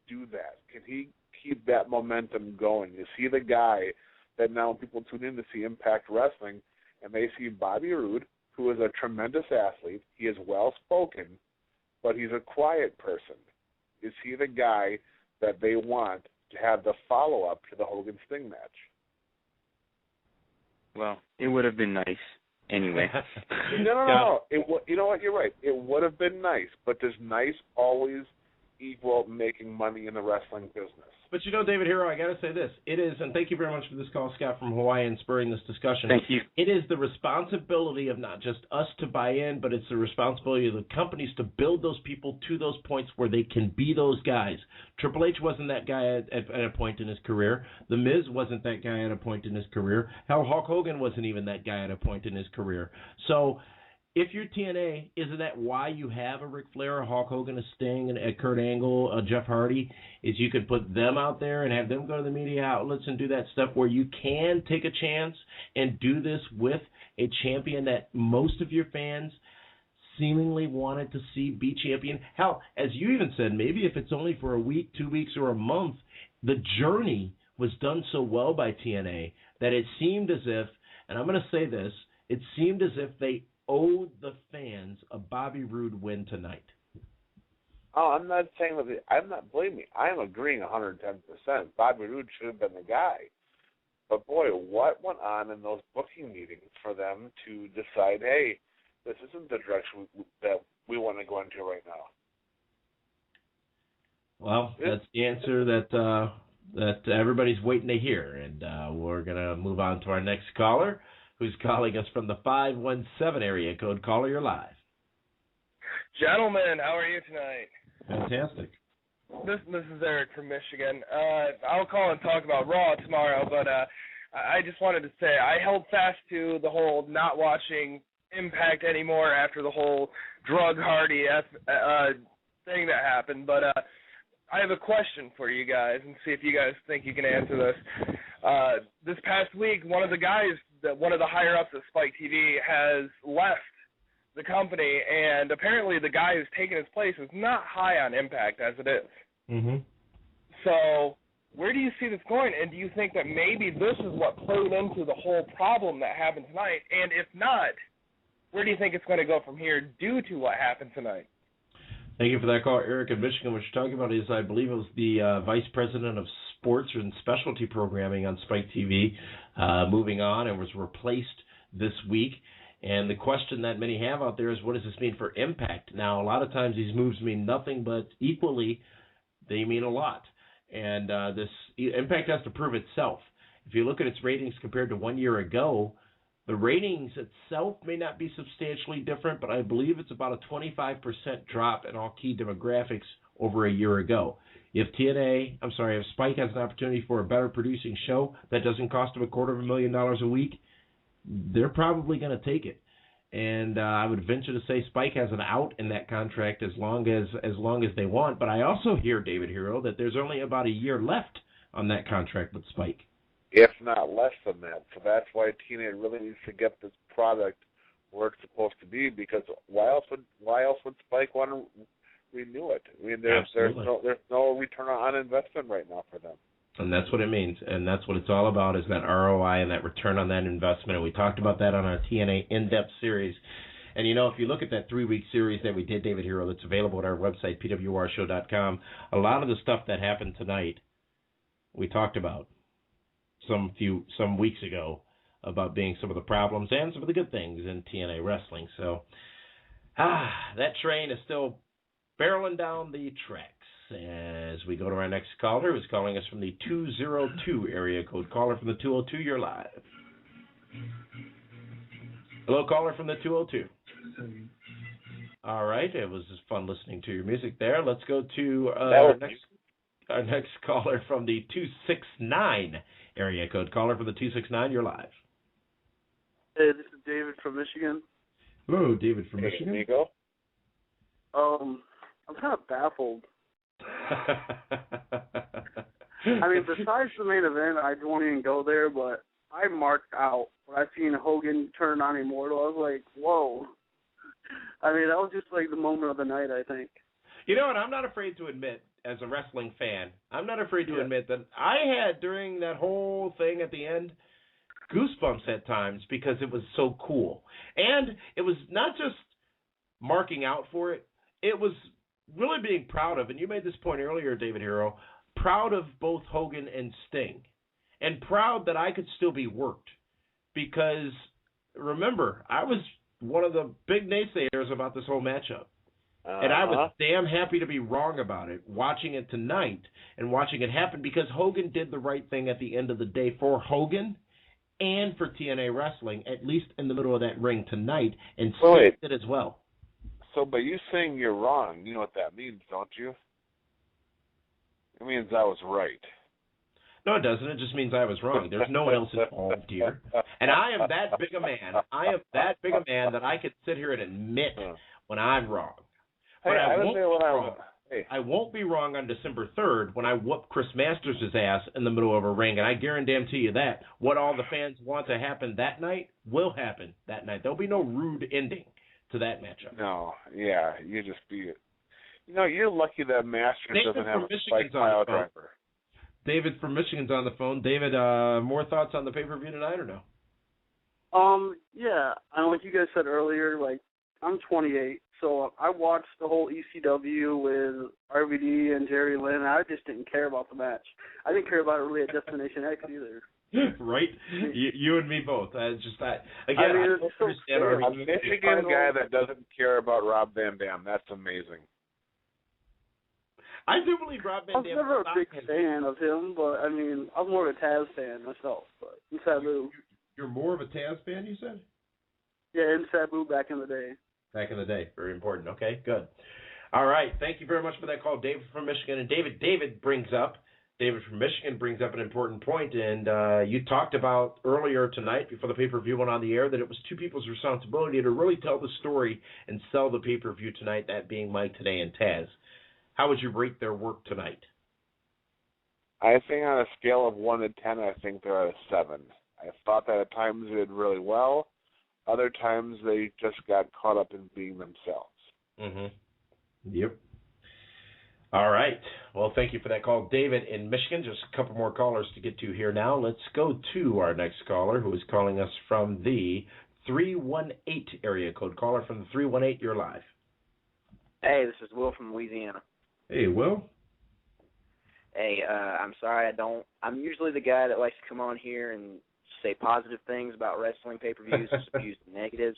do that? Can he keep that momentum going? Is he the guy that now people tune in to see Impact Wrestling and they see Bobby Roode, who is a tremendous athlete, he is well-spoken, but he's a quiet person. Is he the guy that they want to have the follow-up to the Hogan-Sting match? Well, it would have been nice anyway. No. You know what? You're right. It would have been nice, but does nice always equal making money in the wrestling business? But David Hero, I got to say this. It is, and thank you very much for this call, Scott, from Hawaii, and spurring this discussion. Thank you. It is the responsibility of not just us to buy in, but it's the responsibility of the companies to build those people to those points where they can be those guys. Triple H wasn't that guy at a point in his career. The Miz wasn't that guy at a point in his career. Hell, Hulk Hogan wasn't even that guy at a point in his career. So if you're TNA, isn't that why you have a Ric Flair, a Hulk Hogan, a Sting, and a Kurt Angle, a Jeff Hardy, is you could put them out there and have them go to the media outlets and do that stuff where you can take a chance and do this with a champion that most of your fans seemingly wanted to see be champion. Hell, as you even said, maybe if it's only for a week, 2 weeks, or a month, the journey was done so well by TNA that it seemed as if, and I'm going to say this, it seemed as if they owed the fans a Bobby Roode win tonight. Oh, I'm not saying that. I'm not blaming me. I am agreeing 110%. Bobby Roode should have been the guy. But boy, what went on in those booking meetings for them to decide, hey, this isn't the direction that we want to go into right now? Well, that's the answer that everybody's waiting to hear, and we're gonna move on to our next caller, who's calling us from the 517 area code. Caller, you're live. Gentlemen, how are you tonight? Fantastic. This is Eric from Michigan. I'll call and talk about Raw tomorrow, but I just wanted to say I held fast to the whole not watching Impact anymore after the whole drug Hardy thing that happened, but I have a question for you guys and see if you guys think you can answer this. This past week, one of the higher-ups at Spike TV has left the company, and apparently the guy who's taken his place is not high on Impact as it is. Mm-hmm. So where do you see this going, and do you think that maybe this is what played into the whole problem that happened tonight? And if not, where do you think it's going to go from here due to what happened tonight? Thank you for that call, Eric in Michigan. What you're talking about is, I believe it was the Vice President of Sports and Specialty Programming on Spike TV, moving on, and was replaced this week. And the question that many have out there is, what does this mean for Impact? Now, a lot of times these moves mean nothing, but equally they mean a lot. And this Impact has to prove itself. If you look at its ratings compared to 1 year ago, the ratings itself may not be substantially different, but I believe it's about a 25% drop in all key demographics over a year ago. If Spike has an opportunity for a better producing show that doesn't cost them $250,000 a week, they're probably going to take it. And I would venture to say Spike has an out in that contract as long as they want. But I also hear, David Hero, that there's only about a year left on that contract with Spike, if not less than that. So that's why TNA really needs to get this product where it's supposed to be, because why else would Spike want to renew it? I mean, there's no return on investment right now for them. And that's what it means, and that's what it's all about, is that ROI and that return on that investment. And we talked about that on our TNA in-depth series. And, if you look at that 3-week series that we did, David Hero, that's available at our website, pwrshow.com, a lot of the stuff that happened tonight we talked about some weeks ago about being some of the problems and some of the good things in TNA wrestling. So that train is still barreling down the tracks as we go to our next caller, who's calling us from the 202 area code. Caller from the 202, you're live. Hello, caller from the 202. All right, it was just fun listening to your music there. Let's go to our next caller from the 269 area code. Caller from the 269, you're live. Hey, this is David from Michigan. Hello, David from Michigan. There you go. I'm kind of baffled. I mean, besides the main event, I won't even go there, but I marked out when I seen Hogan turn on Immortal. I was like, whoa. I mean, that was just like the moment of the night, I think. You know what? I'm not afraid to admit, as a wrestling fan, I'm not afraid to admit that I had, during that whole thing at the end, goosebumps at times because it was so cool. And it was not just marking out for it. It was really being proud of, and you made this point earlier, David Hero, proud of both Hogan and Sting. And proud that I could still be worked. Because, remember, I was one of the big naysayers about this whole matchup. And I was damn happy to be wrong about it, watching it tonight and watching it happen, because Hogan did the right thing at the end of the day for Hogan and for TNA Wrestling, at least in the middle of that ring tonight, and Sting did as well. So by you saying you're wrong, you know what that means, don't you? It means I was right. No, it doesn't. It just means I was wrong. There's no one else involved here. And I am that big a man. I am that big a man that I could sit here and admit when I'm wrong. But Hey, I won't be wrong on December 3rd when I whoop Chris Masters' ass in the middle of a ring, and I guarantee you that what all the fans want to happen that night will happen that night. There'll be no Roode ending to that matchup. No, yeah, you just be it. You know, you're lucky that Masters David doesn't have a Michigan's spike pile driver. David from Michigan's on the phone. David, more thoughts on the pay-per-view tonight or no? Yeah, and like you guys said earlier, like, I'm 28, so I watched the whole ECW with RVD and Jerry Lynn, and I just didn't care about the match. I didn't care about it really at Destination X either. Right? You and me both. Again, I mean, I understand A Michigan guy that doesn't care about Rob Van Dam. That's amazing. I do believe Rob Van Dam. I was never a big fan of him, but I mean, I'm more of a Taz fan myself. But in Sabu. You're more of a Taz fan, you said? Yeah, in Sabu back in the day. Back in the day. Very important. Okay, good. All right. Thank you very much for that call, David from Michigan. And David from Michigan brings up an important point, and you talked about earlier tonight, before the pay-per-view went on the air, that it was two people's responsibility to really tell the story and sell the pay-per-view tonight, that being Mike today and Taz. How would you rate their work tonight? I think on a scale of 1 to 10, I think they're at a 7. I thought that at times they did really well. Other times they just got caught up in being themselves. Mm-hmm. Yep. All right. Well, thank you for that call, David in Michigan. Just a couple more callers to get to here now. Let's go to our next caller, who is calling us from the 318 area code. Caller from the 318, you're live. Hey, this is Will from Louisiana. Hey, Will. Hey, I'm sorry I'm usually the guy that likes to come on here and say positive things about wrestling pay-per-views and abuse the negatives.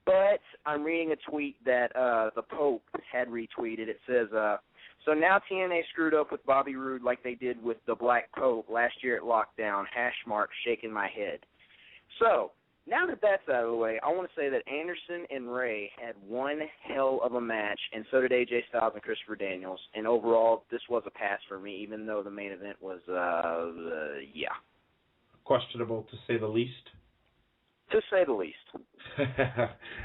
But I'm reading a tweet that the Pope had retweeted. It says, so now TNA screwed up with Bobby Roode like they did with the Black Pope last year at Lockdown. # shaking my head. So now that that's out of the way, I want to say that Anderson and Ray had one hell of a match, and so did AJ Styles and Christopher Daniels. And overall, this was a pass for me, even though the main event was, questionable, to say the least. To say the least.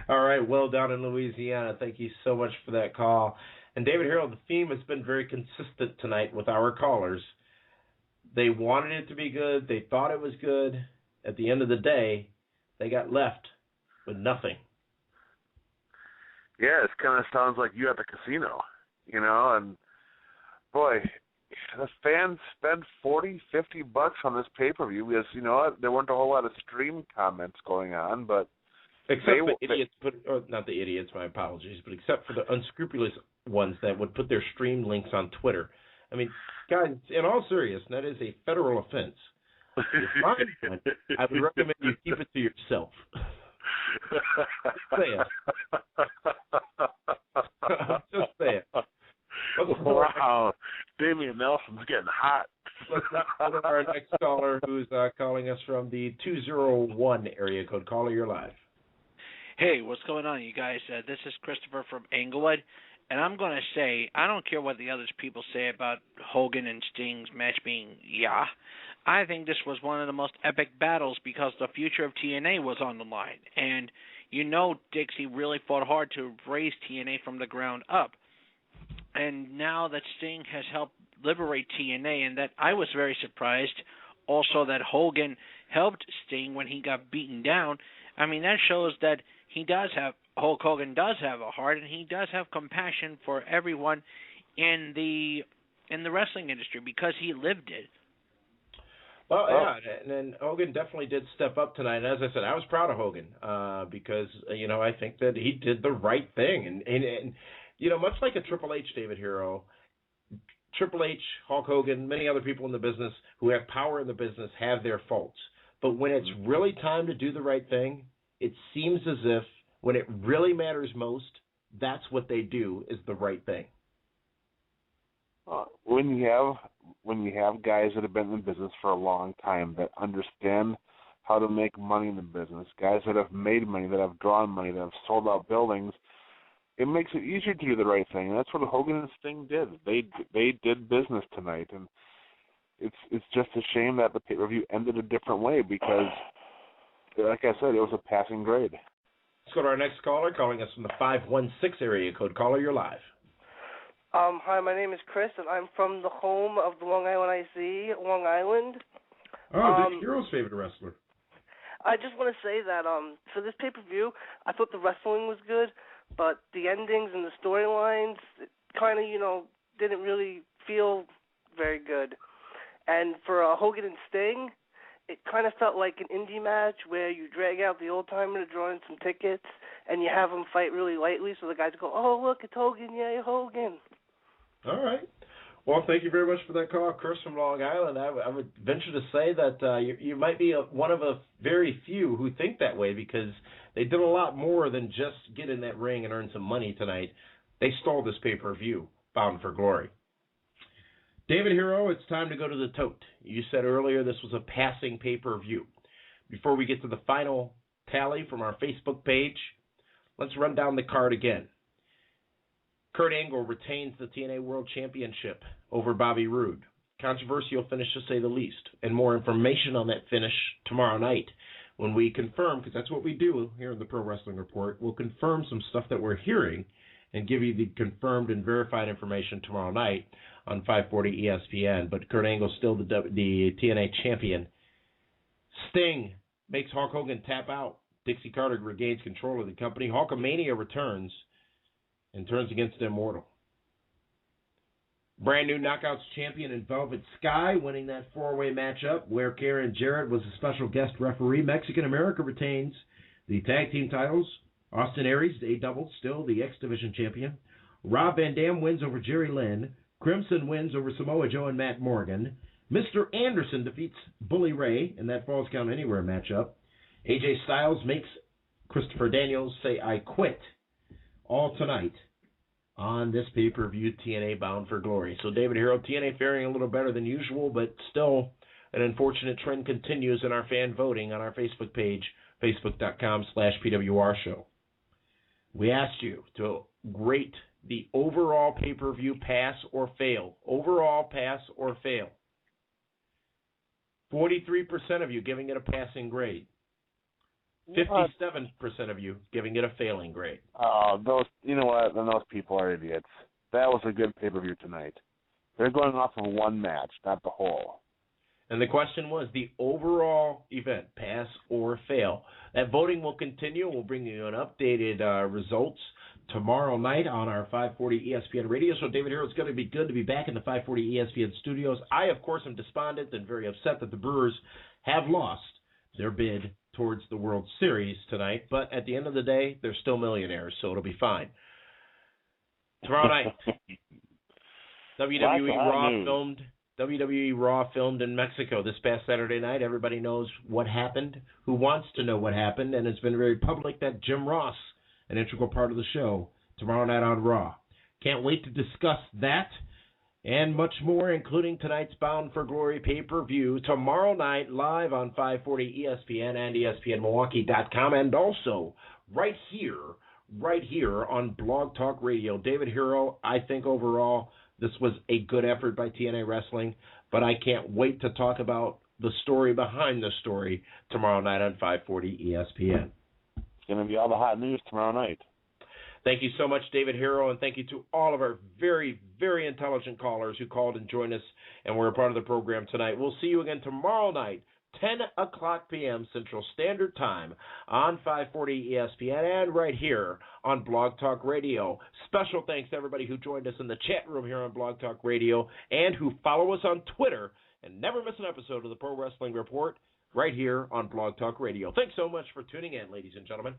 All right, well, down in Louisiana, thank you so much for that call. And David Harold, the theme has been very consistent tonight with our callers. They wanted it to be good. They thought it was good. At the end of the day, they got left with nothing. Yeah, it kind of sounds like you at the casino, you know, and boy, the fans spend $40, $50 on this pay-per-view because, you know, there weren't a whole lot of stream comments going on, but except the idiots not the idiots, my apologies, but except for the unscrupulous ones that would put their stream links on Twitter. I mean, guys, in all seriousness, that is a federal offense. I would recommend you keep it to yourself. Just say it. Wow, Damian Nelson's getting hot. Let's go to our next caller, who's calling us from the 201 area code. Caller, you're live. Hey, what's going on, you guys? This is Christopher from Englewood, and I'm going to say, I don't care what the other people say about Hogan and Sting's match being I think this was one of the most epic battles because the future of TNA was on the line. And you know Dixie really fought hard to raise TNA from the ground up. And now that Sting has helped liberate TNA, and that I was very surprised also that Hogan helped Sting when he got beaten down. I mean, that shows that Hulk Hogan does have a heart, and he does have compassion for everyone in the wrestling industry because he lived it. Well, yeah, and then Hogan definitely did step up tonight. And as I said, I was proud of Hogan because, I think that he did the right thing. And much like a Triple H, David Hero, Triple H, Hulk Hogan, many other people in the business who have power in the business have their faults. But when it's really time to do the right thing, it seems as if when it really matters most, that's what they do is the right thing. When you have guys that have been in the business for a long time that understand how to make money in the business, guys that have made money, that have drawn money, that have sold out buildings, it makes it easier to do the right thing. And that's what Hogan and Sting did. They did business tonight, and it's just a shame that the pay-per-view ended a different way because, like I said, it was a passing grade. Let's go to our next caller, calling us from the 516 area code. Caller, you're live. Hi, my name is Chris, and I'm from the home of the Long Island IC, Long Island. Oh, Dick Hero's favorite wrestler. I just want to say that for this pay-per-view, I thought the wrestling was good, but the endings and the storylines kind of, didn't really feel very good. And for Hogan and Sting, it kind of felt like an indie match where you drag out the old-timer to draw in some tickets, and you have them fight really lightly so the guys go, oh, look, it's Hogan, yay, Hogan. All right. Well, thank you very much for that call, Chris from Long Island. I would venture to say that you might be one of a very few who think that way because they did a lot more than just get in that ring and earn some money tonight. They stole this pay-per-view, Bound for Glory. David Hero, it's time to go to the tote. You said earlier this was a passing pay-per-view. Before we get to the final tally from our Facebook page, let's run down the card again. Kurt Angle retains the TNA World Championship over Bobby Roode. Controversial finish to say the least. And more information on that finish tomorrow night when we confirm, because that's what we do here in the Pro Wrestling Report. We'll confirm some stuff that we're hearing and give you the confirmed and verified information tomorrow night on 540 ESPN. But Kurt Angle's still the TNA champion. Sting makes Hulk Hogan tap out. Dixie Carter regains control of the company. Hulkamania returns and turns against the Immortal. Brand new Knockouts champion in Velvet Sky, winning that four-way matchup where Karen Jarrett was a special guest referee. Mexican America retains the tag team titles. Austin Aries, a double, still the X Division champion. Rob Van Dam wins over Jerry Lynn. Crimson wins over Samoa Joe and Matt Morgan. Mr. Anderson defeats Bully Ray in that Falls Count Anywhere matchup. AJ Styles makes Christopher Daniels say, I quit. All tonight on this pay-per-view, TNA Bound for Glory. So, David Hero, TNA faring a little better than usual, but still an unfortunate trend continues in our fan voting on our Facebook page, facebook.com/PWR show. We asked you to rate the overall pay-per-view pass or fail. Overall pass or fail. 43% of you giving it a passing grade. 57% of you giving it a failing grade. Those, you know what? And those people are idiots. That was a good pay-per-view tonight. They're going off of one match, not the whole. And the question was the overall event, pass or fail. That voting will continue. We'll bring you an updated results tomorrow night on our 540 ESPN radio. So, David Hero, it's going to be good to be back in the 540 ESPN studios. I, of course, am despondent and very upset that the Brewers have lost their bid towards the World Series tonight, but at the end of the day, they're still millionaires, so it'll be fine. Tomorrow night, WWE Raw filmed WWE Raw filmed in Mexico this past Saturday night. Everybody knows what happened, who wants to know what happened, and it's been very public that Jim Ross, an integral part of the show, tomorrow night on Raw. Can't wait to discuss that and much more, including tonight's Bound for Glory pay-per-view tomorrow night live on 540 ESPN and ESPNMilwaukee.com, and also right here on Blog Talk Radio. David Hero, I think overall this was a good effort by TNA Wrestling, but I can't wait to talk about the story behind the story tomorrow night on 540 ESPN. It's going to be all the hot news tomorrow night. Thank you so much, David Hero, and thank you to all of our very, very intelligent callers who called and joined us and were a part of the program tonight. We'll see you again tomorrow night, 10 o'clock p.m. Central Standard Time on 540 ESPN and right here on Blog Talk Radio. Special thanks to everybody who joined us in the chat room here on Blog Talk Radio and who follow us on Twitter and never miss an episode of the Pro Wrestling Report right here on Blog Talk Radio. Thanks so much for tuning in, ladies and gentlemen.